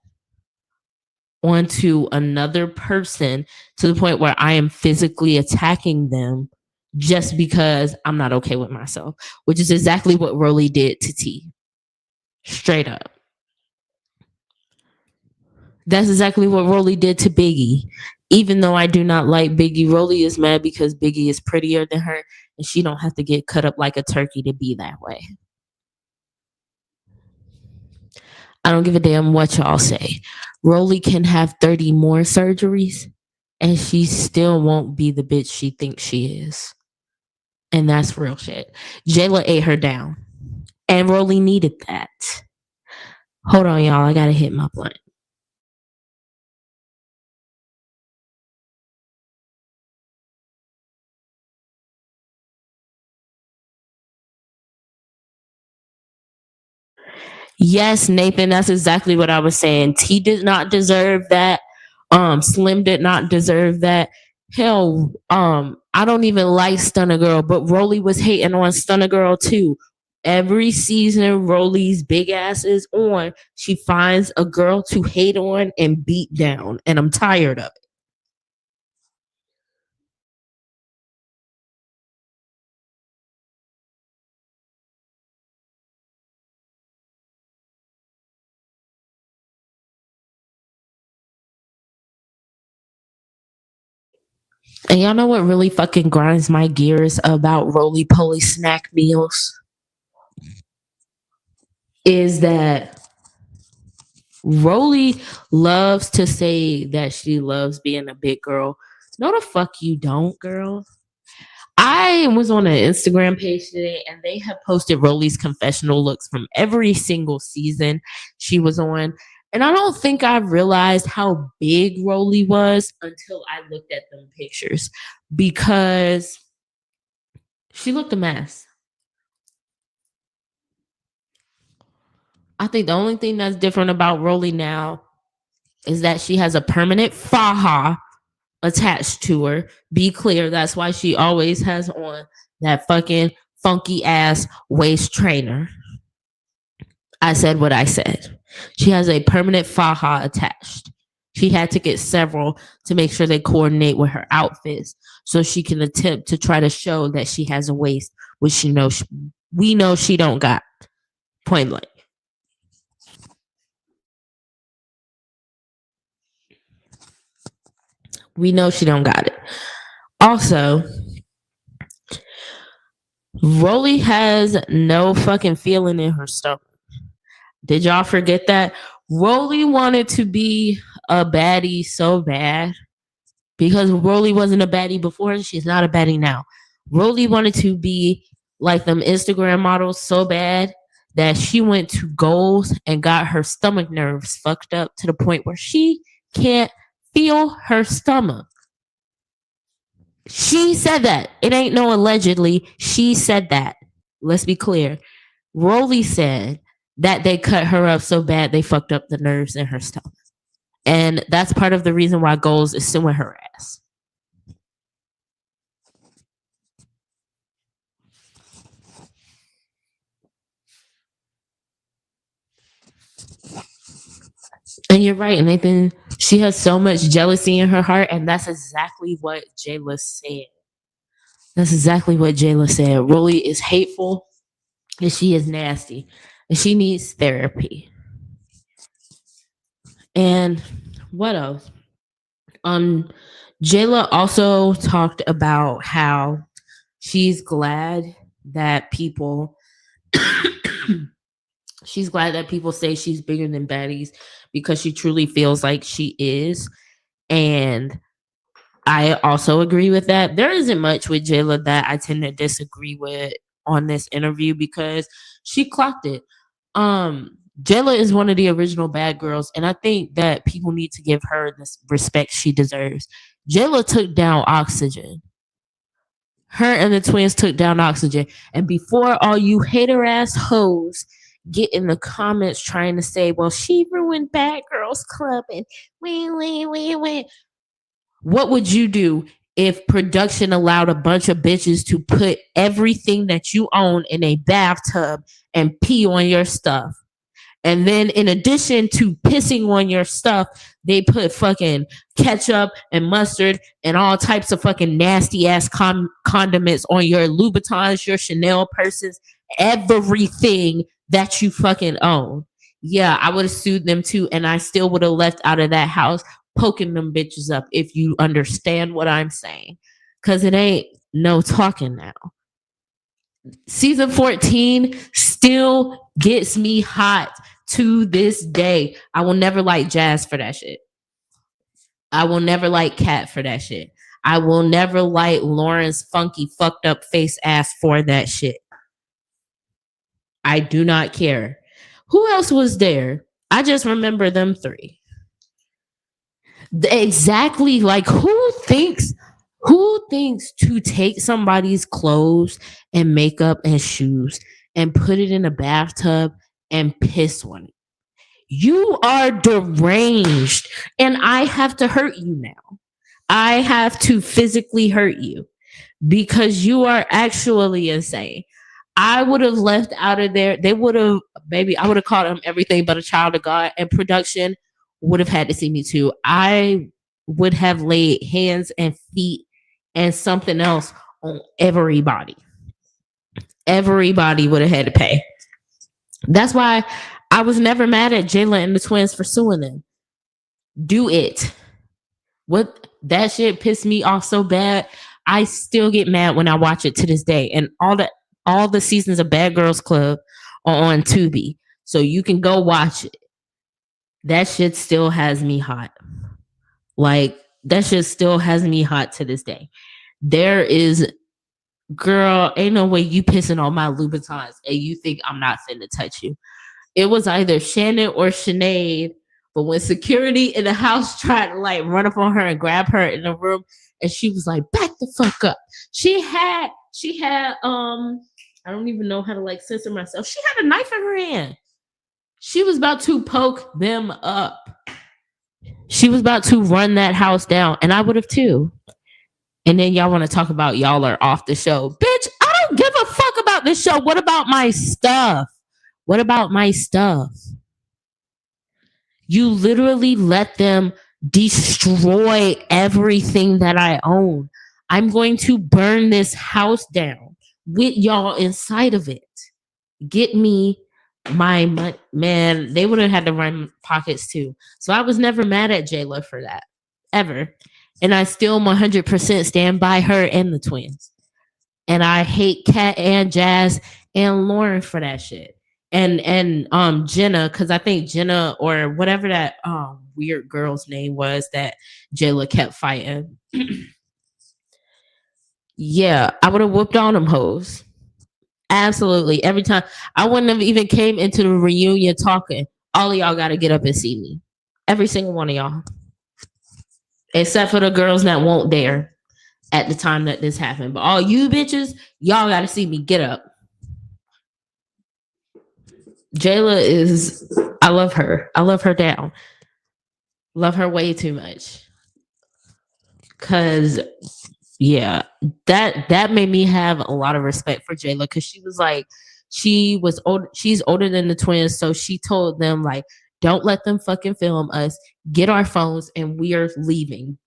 A: onto another person to the point where I am physically attacking them just because I'm not okay with myself, which is exactly what Rolly did to T. Straight up. That's exactly what Rolly did to Biggie. Even though I do not like Biggie, Rolly is mad because Biggie is prettier than her and she don't have to get cut up like a turkey to be that way. I don't give a damn what y'all say. Rolly can have 30 more surgeries and she still won't be the bitch she thinks she is. And that's real shit. Jayla ate her down. And Rolly needed that. Hold on, y'all. I gotta hit my blunt. Yes, Nathan, that's exactly what I was saying. T did not deserve that. Slim did not deserve that. Hell, I don't even like Stunner Girl, but Rolly was hating on Stunner Girl too. Every season Rolly's big ass is on, she finds a girl to hate on and beat down, and I'm tired of it. And y'all know what really fucking grinds my gears about roly poly snack meals is that Roly loves to say that she loves being a big girl. No, the fuck you don't, girl. I was on an Instagram page today and they have posted Roly's confessional looks from every single season she was on. And I don't think I realized how big Roly was until I looked at them pictures because she looked a mess. I think the only thing that's different about Roly now is that she has a permanent faja attached to her. Be clear, that's why she always has on that fucking funky ass waist trainer. I said what I said. She has a permanent faja attached. She had to get several to make sure they coordinate with her outfits so she can attempt to try to show that she has a waist, which we know she don't got. Point blank. We know she don't got it. Also, Rolly has no fucking feeling in her stomach. Did y'all forget that? Rolly wanted to be a baddie so bad because Rolly wasn't a baddie before and she's not a baddie now. Rolly wanted to be like them Instagram models so bad that she went to goals and got her stomach nerves fucked up to the point where she can't feel her stomach. She said that. It ain't no allegedly. She said that. Let's be clear. Rolly said that they cut her up so bad they fucked up the nerves in her stomach. And that's part of the reason why Goals is suing her ass. And you're right, Nathan. She has so much jealousy in her heart, and that's exactly what Jayla said. That's exactly what Jayla said. Rolly is hateful and she is nasty. And she needs therapy. And what else? Um, Jayla also talked about how she's glad that people she's glad that people say she's bigger than baddies because she truly feels like she is. And I also agree with that. There isn't much with Jayla that I tend to disagree with on this interview because she clocked it. Jayla is one of the original bad girls, and I think that people need to give her the respect she deserves. Jayla took down Oxygen. Her and the twins took down Oxygen. And before all you hater ass hoes get in the comments trying to say, well, she ruined Bad Girls Club and wait. What would you do if production allowed a bunch of bitches to put everything that you own in a bathtub and pee on your stuff? And then in addition to pissing on your stuff, they put fucking ketchup and mustard and all types of fucking nasty ass condiments on your Louboutins, your Chanel purses, everything that you fucking own. Yeah, I would have sued them too, and I still would have left out of that house poking them bitches up, if you understand what I'm saying. Cause it ain't no talking now. Season 14 still gets me hot to this day. I will never like Jazz for that shit. I will never like Kat for that shit. I will never like Lauren's funky, fucked up face ass for that shit. I do not care. Who else was there? I just remember them three. Exactly. Like who thinks to take somebody's clothes and makeup and shoes and put it in a bathtub and piss on it? You are deranged, and I have to hurt you now. I have to physically hurt you because you are actually insane. I would have left out of there. They would have, baby, I would have called them everything but a child of God, and production would have had to see me too. I would have laid hands and feet and something else on everybody. Everybody would have had to pay. That's why I was never mad at Jayla and the twins for suing them. Do it. What that shit pissed me off so bad. I still get mad when I watch it to this day. And all the seasons of Bad Girls Club are on Tubi. So you can go watch it. That shit still has me hot. Like that shit still has me hot to this day. There is, girl, ain't no way you pissing on my Louboutins and you think I'm not finna touch you. It was either Shannon or Sinead. But when security in the house tried to like run up on her and grab her in the room, and she was like, "Back the fuck up." She had I don't even know how to like censor myself. She had a knife in her hand. She was about to poke them up. She was about to run that house down, and I would have too. And then y'all want to talk about y'all are off the show. Bitch, I don't give a fuck about this show. What about my stuff? What about my stuff? You literally let them destroy everything that I own. I'm going to burn this house down with y'all inside of it. Get me my money. Man, they would have had to run pockets too. So I was never mad at Jayla for that. Ever. And I still 100% stand by her and the twins. And I hate Kat and Jazz and Lauren for that shit. And Jenna, because I think Jenna or whatever that weird girl's name was that Jayla kept fighting. Yeah, I would have whooped on them hoes. Absolutely. Every time. I wouldn't have even came into the reunion talking. All of y'all gotta get up and see me. Every single one of y'all. Except for the girls that won't dare at the time that this happened. But all you bitches, y'all gotta see me get up. Jayla is, I love her. I love her down. Love her way too much. Cause yeah, that made me have a lot of respect for Jayla because she was like, she was old, she's older than the twins, so she told them like, don't let them fucking film us. Get our phones and we are leaving.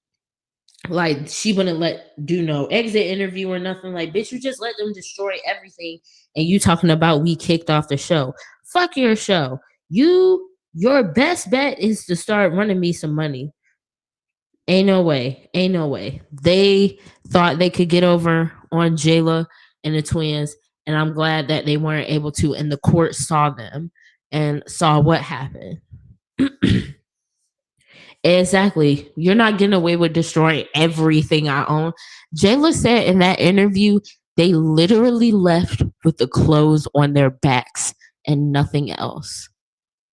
A: Like she wouldn't do no exit interview or nothing. Like, bitch, you just let them destroy everything, and you talking about we kicked off the show. Fuck your show. Your best bet is to start running me some money. Ain't no way. Ain't no way. They thought they could get over on Jayla and the twins, and I'm glad that they weren't able to. And the court saw them and saw what happened. Exactly. You're not getting away with destroying everything I own. Jayla said in that interview, they literally left with the clothes on their backs and nothing else.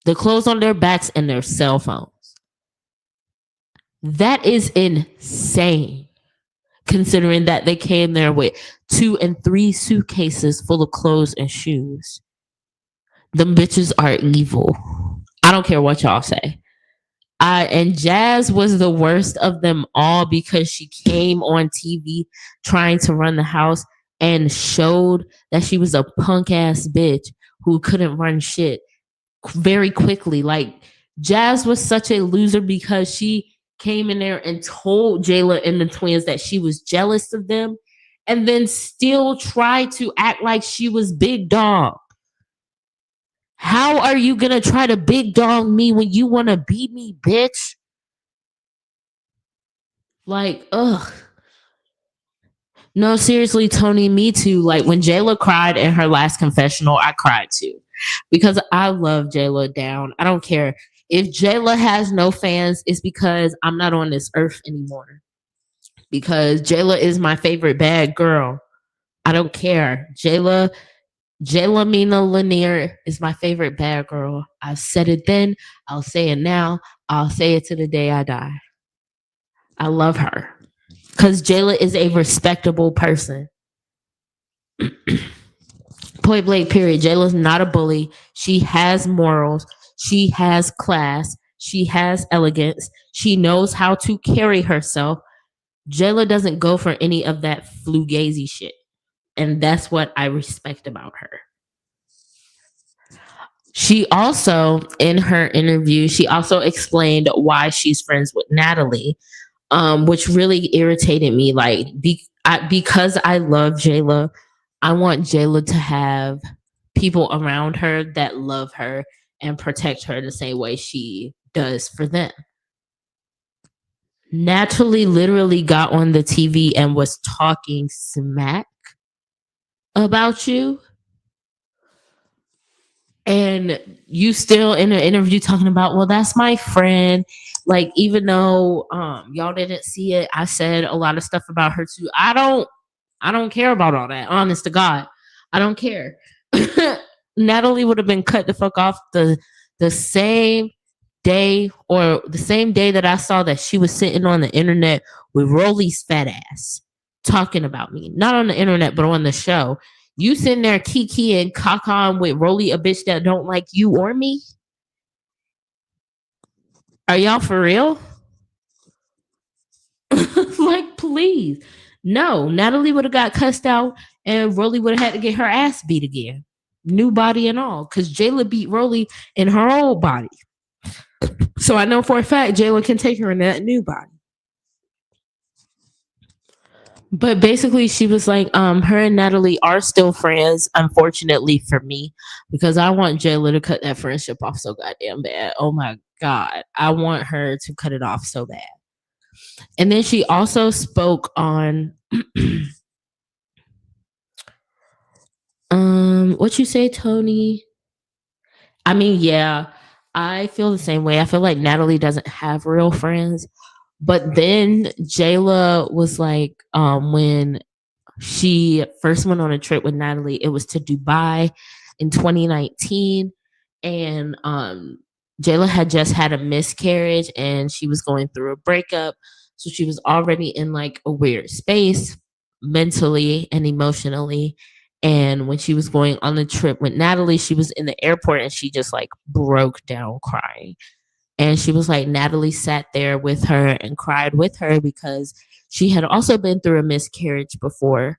A: The clothes on their backs and their cell phones. That is insane. Considering that they came there with 2 and 3 suitcases full of clothes and shoes. Them bitches are evil. I don't care what y'all say. And Jazz was the worst of them all because she came on TV trying to run the house and showed that she was a punk ass bitch who couldn't run shit very quickly. Like Jazz was such a loser because she came in there and told Jayla and the twins that she was jealous of them and then still tried to act like she was big dog. How are you gonna try to big dog me when you wanna beat me, bitch? Like, ugh. No, seriously, Tony, me too. Like when Jayla cried in her last confessional, I cried too. Because I love Jayla down. I don't care. If Jayla has no fans, it's because I'm not on this earth anymore. Because Jayla is my favorite bad girl. I don't care. Jelamina Lanier is my favorite bad girl. I said it then. I'll say it now. I'll say it to the day I die. I love her because Jayla is a respectable person. Point blank, period. Jayla's not a bully. She has morals. She has class. She has elegance. She knows how to carry herself. Jayla doesn't go for any of that flugazy shit. And that's what I respect about her. She also, in her interview, she also explained why she's friends with Natalie, which really irritated me. Like, because I love Jayla, I want Jayla to have people around her that love her and protect her the same way she does for them. Natalie literally got on the TV and was talking smack about you, and you still in an interview talking about, well, that's my friend. Like, even though y'all didn't see it, I said a lot of stuff about her too. I don't care about all that, honest to God. I don't care. Natalie would have been cut the fuck off the same day, or the same day that I saw that she was sitting on the internet with Rolly's fat ass talking about me. Not on the internet, but on the show. You sitting there kiki and cock on with Rolly, a bitch that don't like you or me? Are y'all for real? Like, please. No, Natalie would have got cussed out and Rolly would have had to get her ass beat again. New body and all. Because Jayla beat Rolly in her old body. So I know for a fact Jayla can take her in that new body. But basically, she was like, her and Natalie are still friends, unfortunately for me, because I want Jayla to cut that friendship off so goddamn bad. Oh my God. I want her to cut it off so bad. And then she also spoke on, what you say, Tony? I mean, yeah, I feel the same way. I feel like Natalie doesn't have real friends. But then Jayla was like, when she first went on a trip with Natalie, it was to Dubai in 2019. And Jayla had just had a miscarriage and she was going through a breakup. So she was already in like a weird space mentally and emotionally. And when she was going on the trip with Natalie, she was in the airport and she just like broke down crying. And she was like, Natalie sat there with her and cried with her because she had also been through a miscarriage before.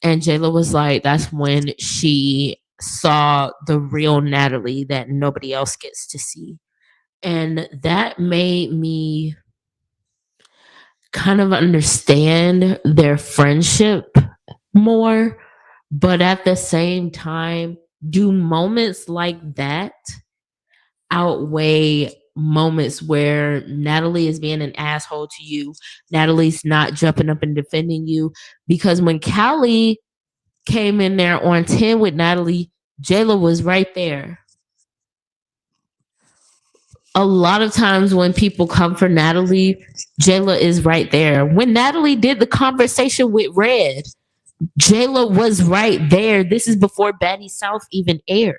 A: And Jayla was like, that's when she saw the real Natalie that nobody else gets to see. And that made me kind of understand their friendship more. But at the same time, do moments like that outweigh moments where Natalie is being an asshole to you? Natalie's not jumping up and defending you. Because when Callie came in there on 10 with Natalie, Jayla was right there. A lot of times when people come for Natalie, Jayla is right there. When Natalie did the conversation with Red, Jayla was right there. This is before Batty South even aired.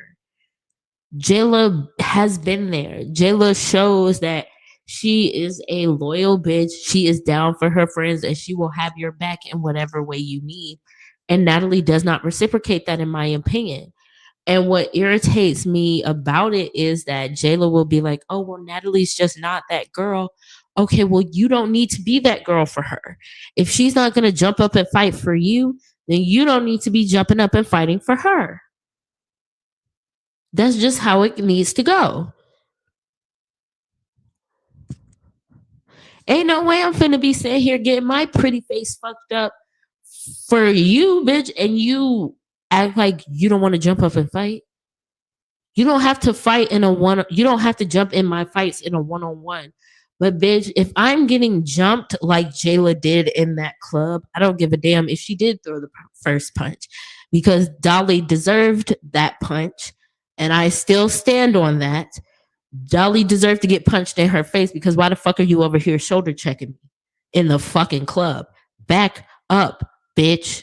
A: Jayla has been there. Jayla shows that she is a loyal bitch. She is down for her friends and she will have your back in whatever way you need. And Natalie does not reciprocate that, in my opinion. And what irritates me about it is that Jayla will be like, oh, well, Natalie's just not that girl. Okay, well, you don't need to be that girl for her. If she's not going to jump up and fight for you, then you don't need to be jumping up and fighting for her. That's just how it needs to go. Ain't no way I'm finna be sitting here getting my pretty face fucked up for you, bitch, and you act like you don't want to jump up and fight. You don't have to fight in a one. You don't have to jump in my fights in a one-on-one. But bitch, if I'm getting jumped like Jayla did in that club, I don't give a damn if she did throw the first punch, because Dolly deserved that punch, and I still stand on that. Dolly deserved to get punched in her face, because why the fuck are you over here shoulder checking me in the fucking club? Back up, bitch.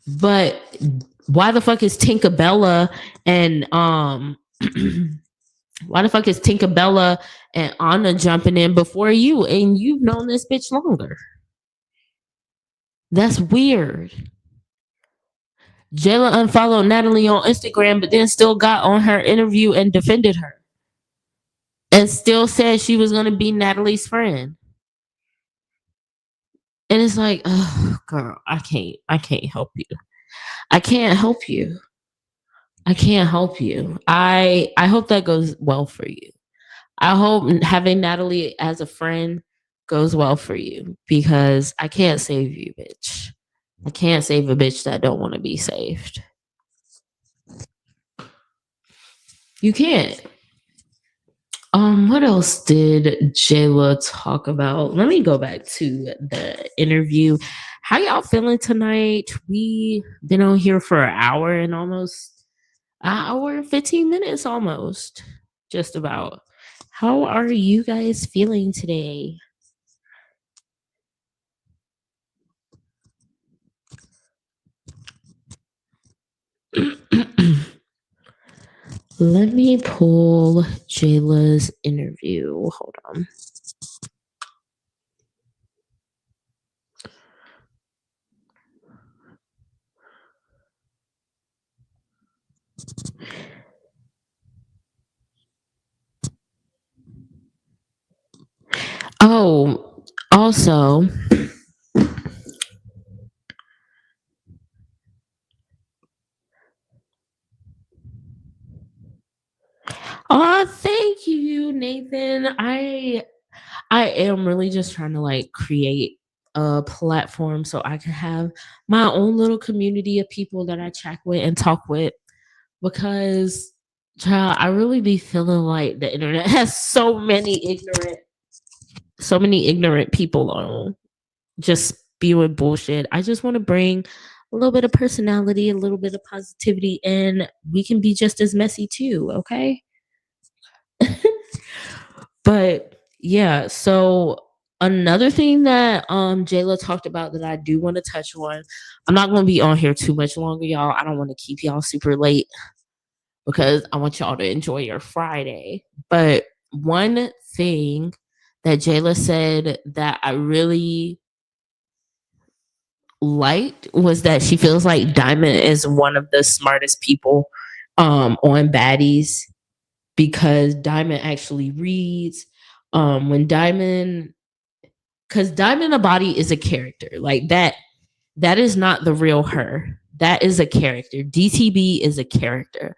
A: But why the fuck is Tinkerbella and why the fuck is Tinkerbella and Anna jumping in before you, and you've known this bitch longer? That's weird. Jayla unfollowed Natalie on Instagram, but then still got on her interview and defended her, and still said she was going to be Natalie's friend. And it's like, oh, girl, I can't help you. I can't help you. I can't help you. I hope that goes well for you. I hope having Natalie as a friend goes well for you, because I can't save you, bitch. I can't save a bitch that don't want to be saved. You can't. What else did Jayla talk about? Let me go back to the interview. How y'all feeling tonight? We been on here for an hour and almost an hour and 15 minutes almost. Just about. How are you guys feeling today? Let me pull Jayla's interview. Hold on. Oh, also, oh, thank you, Nathan. I am really just trying to like create a platform so I can have my own little community of people that I chat with and talk with, because child, I really be feeling like the internet has so many ignorant people on, just spewing bullshit. I just want to bring a little bit of personality, a little bit of positivity, and we can be just as messy too, okay? But yeah, so another thing that Jayla talked about that I do want to touch on. I'm not gonna be on here too much longer, y'all. I don't want to keep y'all super late, because I want y'all to enjoy your Friday. But one thing that Jayla said that I really liked was that she feels like Diamond is one of the smartest people on Baddies, because Diamond actually reads. When Diamond, because Diamond Abadi is a character like that. That is not the real her. That is a character. DTB is a character.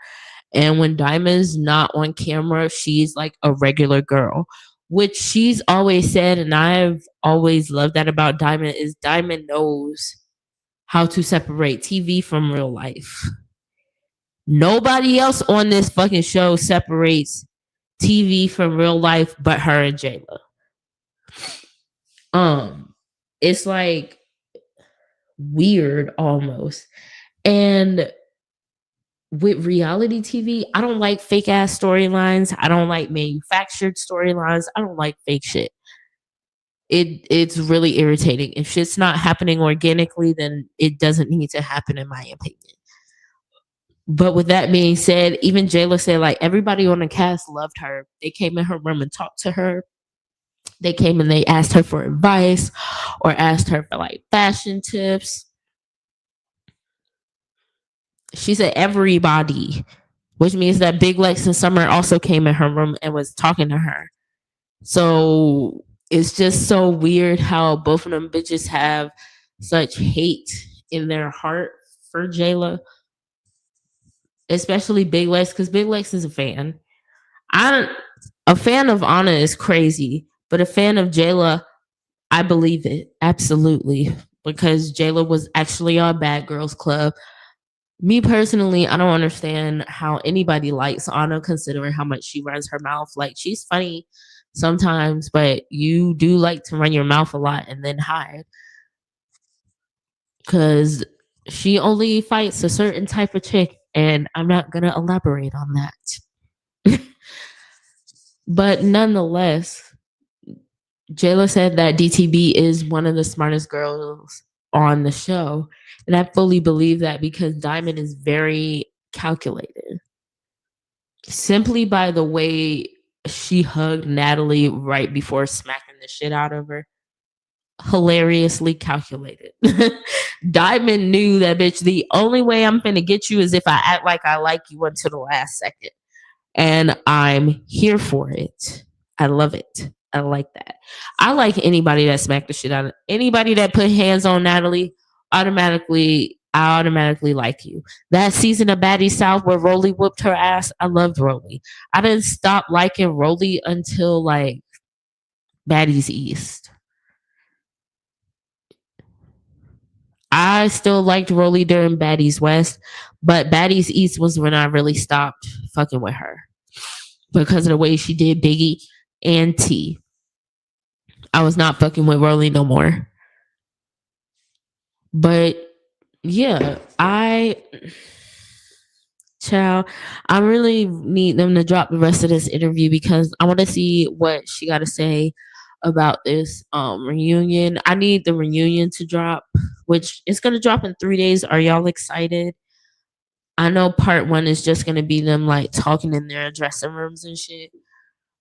A: And when Diamond's not on camera, she's like a regular girl, which she's always said. And I've always loved that about Diamond, is Diamond knows how to separate TV from real life. Nobody else on this fucking show separates TV from real life but her and Jayla. It's like weird almost. And with reality TV, I don't like fake ass storylines. I don't like manufactured storylines. I don't like fake shit. It's really irritating. If shit's not happening organically, then it doesn't need to happen, in my opinion. But with that being said, even Jayla said like everybody on the cast loved her. They came in her room and talked to her. They came and they asked her for advice or asked her for like fashion tips. She said everybody, which means that Big Lex and Summer also came in her room and was talking to her. So it's just so weird how both of them bitches have such hate in their heart for Jayla, especially Big Lex, because Big Lex is a fan. I don't, a fan of Anna is crazy, but a fan of Jayla, I believe it absolutely. because Jayla was actually on Bad Girls Club. Me personally, I don't understand how anybody likes Anna considering how much she runs her mouth. Like, she's funny sometimes, but you do like to run your mouth a lot and then hide because she only fights a certain type of chick, and I'm not gonna elaborate on that. But nonetheless, Jayla said that DTB is one of the smartest girls on the show. And I fully believe that because Diamond is very calculated. Simply by the way she hugged Natalie right before smacking the shit out of her. Hilariously calculated. Diamond knew that bitch, the only way I'm finna get you is if I act like I like you until the last second. And I'm here for it. I love it. I like that. I like anybody that smacked the shit out of anybody that put hands on Natalie. I automatically like you. That season of Baddie South where Rolly whooped her ass, I loved Rolly. I didn't stop liking Rolly until like Baddies East. I still liked Rolly during Baddies West, but Baddies East was when I really stopped fucking with her because of the way she did Biggie and T. I was not fucking with Rolly no more. But yeah, child, I really need them to drop the rest of this interview because I want to see what she got to say about this reunion. I need the reunion to drop, which is going to drop in 3 days. Are y'all excited? I know part one is just going to be them like talking in their dressing rooms and shit,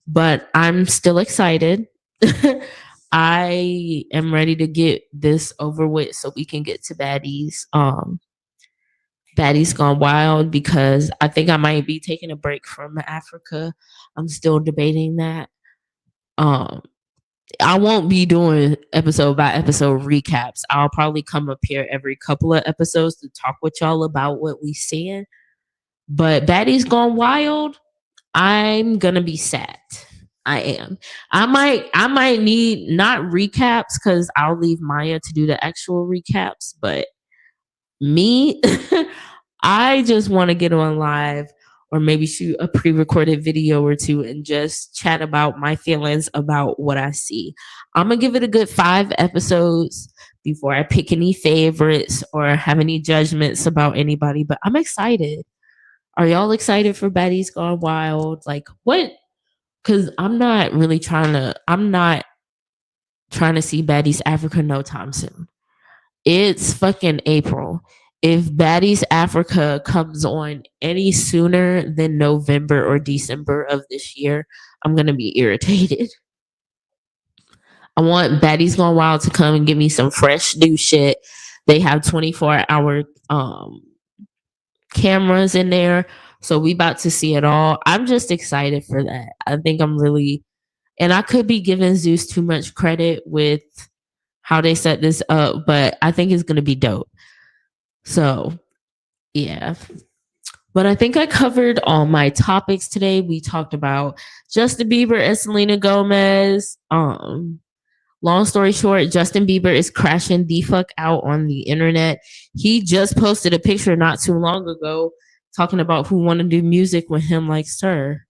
A: but I'm still excited. I am ready to get this over with so we can get to Baddies Gone Wild because I think I might be taking a break from Africa. I'm still debating that. Um I won't be doing episode by episode recaps. I'll probably come up here every couple of episodes to talk with y'all about what we seeing. But Baddies Gone Wild, I'm gonna be sad. I am. I might need not recaps because I'll leave Maya to do the actual recaps, but me, I just want to get on live or maybe shoot a pre-recorded video or two and just chat about my feelings about what I see. I'm gonna give it a good 5 episodes before I pick any favorites or have any judgments about anybody, but I'm excited. Are y'all excited for Baddies Gone Wild? Like what? Because I'm not trying to see Baddies Africa no time soon. It's fucking April. If Baddies Africa comes on any sooner than November or December of this year, I'm gonna be irritated. I want Baddies Gone Wild to come and give me some fresh new shit. They have 24-hour cameras in there. So we about to see it all. I'm just excited for that. I think I'm really and I could be giving Zeus too much credit with how they set this up, but I think it's gonna be dope. So yeah. But I think I covered all my topics today. We talked about Justin Bieber and Selena Gomez. Long story short, Justin Bieber is crashing the fuck out on the internet. He just posted a picture not too long ago talking about who want to do music with him. Like, sir,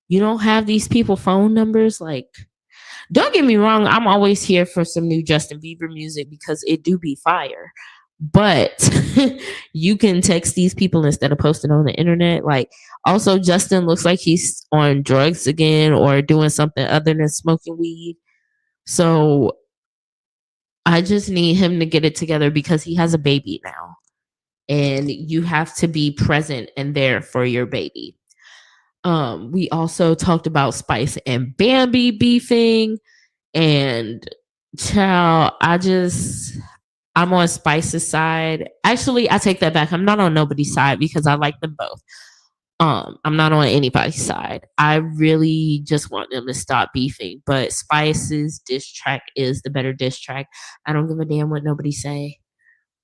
A: you don't have these people phone numbers. Like, don't get me wrong, I'm always here for some new Justin Bieber music because it do be fire. But you can text these people instead of posting on the internet. Like, also, Justin looks like he's on drugs again or doing something other than smoking weed. So I just need him to get it together because he has a baby now. And you have to be present and there for your baby. We also talked about Spice and Bambi beefing. And child, I'm on Spice's side. Actually, I take that back. I'm not on nobody's side because I like them both. I'm not on anybody's side. I really just want them to stop beefing. But Spice's diss track is the better diss track. I don't give a damn what nobody say.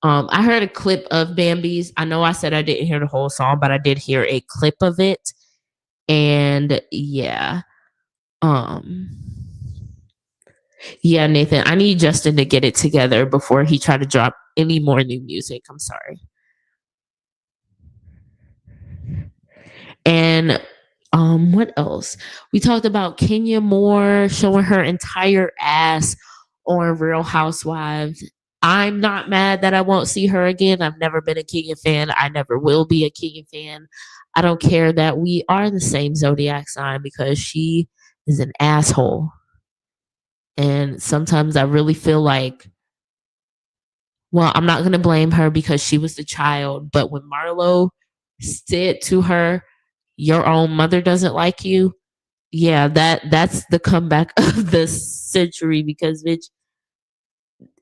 A: I heard a clip of Bambi's. I know I said I didn't hear the whole song, but I did hear a clip of it. And yeah. Um Yeah, Nathan, I need Justin to get it together before he try to drop any more new music. I'm sorry. And what else? We talked about Kenya Moore showing her entire ass on Real Housewives. I'm not mad that I won't see her again. I've never been a Kenya fan. I never will be a Kenya fan. I don't care that we are the same zodiac sign because she is an asshole. And sometimes I really feel like, well, I'm not going to blame her because she was the child. But when Marlo said to her, your own mother doesn't like you, yeah, that's the comeback of the century because bitch,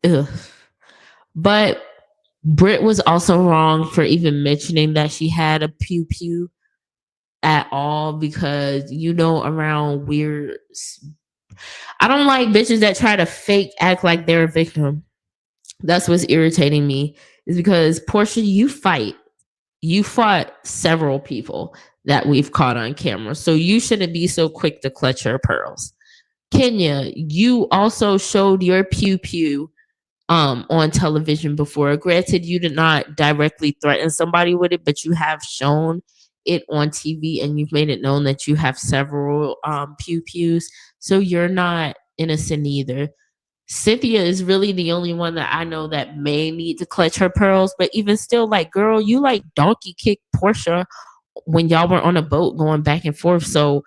A: ugh. But Brit was also wrong for even mentioning that she had a pew pew at all because around weird. I don't like bitches that try to fake act like they're a victim. That's what's irritating me is because Portia, you fought several people that we've caught on camera, so you shouldn't be so quick to clutch your pearls. Kenya, you also showed your pew pew on television before. Granted, you did not directly threaten somebody with it, but you have shown it on TV and you've made it known that you have several pew pews. So you're not innocent either. Cynthia is really the only one that I know that may need to clutch her pearls, but even still, like, girl, you like donkey kicked Portia when y'all were on a boat going back and forth. So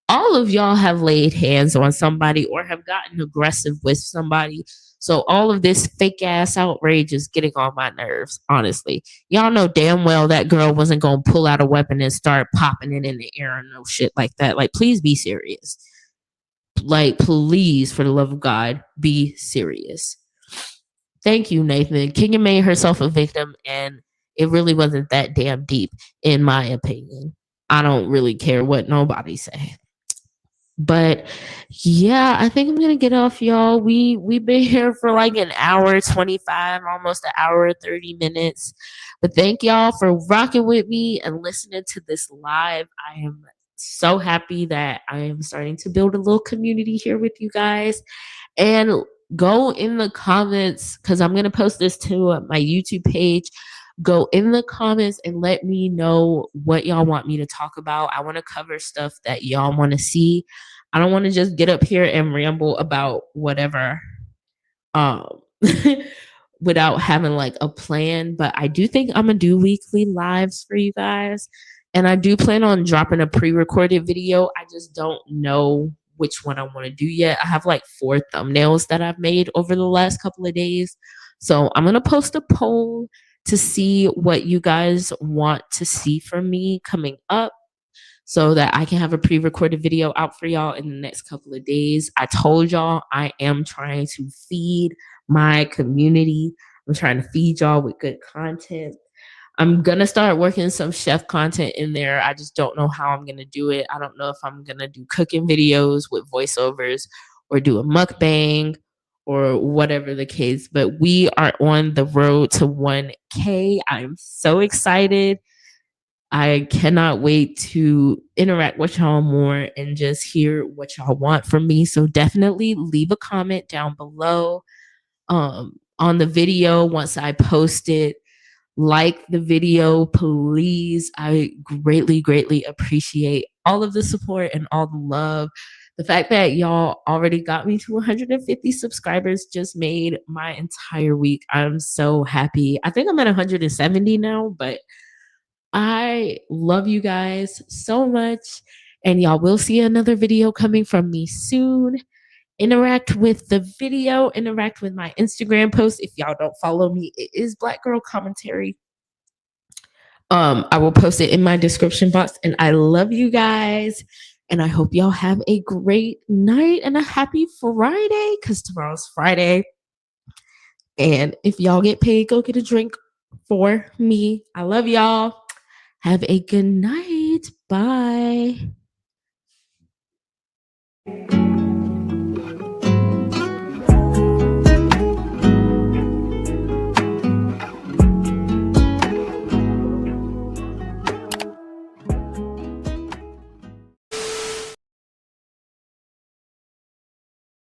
A: all of y'all have laid hands on somebody or have gotten aggressive with somebody. So all of this fake ass outrage is getting on my nerves, honestly. Y'all know damn well that girl wasn't going to pull out a weapon and start popping it in the air and no shit like that. Like, please be serious. Like, please, for the love of God, be serious. Thank you, Nathan. Kenya made herself a victim, and it really wasn't that damn deep, in my opinion. I don't really care what nobody say. But yeah, I think I'm gonna get off, y'all. We've been here for like an hour 25, almost an hour 30 minutes. But thank y'all for rocking with me and listening to this live. I am so happy that I am starting to build a little community here with you guys. And go in the comments because I'm going to post this to my YouTube page. Go in the comments and let me know what y'all want me to talk about. I want to cover stuff that y'all want to see. I don't want to just get up here and ramble about whatever um without having like a plan, but I do think I'm gonna do weekly lives for you guys, and I do plan on dropping a pre-recorded video. I just don't know which one I want to do yet. I have like 4 thumbnails that I've made over the last couple of days, so I'm gonna post a poll to see what you guys want to see from me coming up so that I can have a pre-recorded video out for y'all in the next couple of days. I told y'all I am trying to feed my community. I'm trying to feed y'all with good content. I'm gonna start working some chef content in there. I just don't know how I'm gonna do it. I don't know if I'm gonna do cooking videos with voiceovers or do a mukbang or whatever the case. But we are on the road to 1K. I'm so excited. I cannot wait to interact with y'all more and just hear what y'all want from me. So definitely leave a comment down below on the video once I post it. Like the video, please. I greatly, greatly appreciate all of the support and all the love. The fact that y'all already got me to 150 subscribers just made my entire week. I'm so happy. I think I'm at 170 now, but I love you guys so much. And y'all will see another video coming from me soon. Interact with the video, interact with my Instagram post. If y'all don't follow me, it is Black Girl Commentary. I will post it in my description box. And I love you guys. And I hope y'all have a great night and a happy Friday because tomorrow's Friday. And if y'all get paid, go get a drink for me. I love y'all. Have a good night. Bye.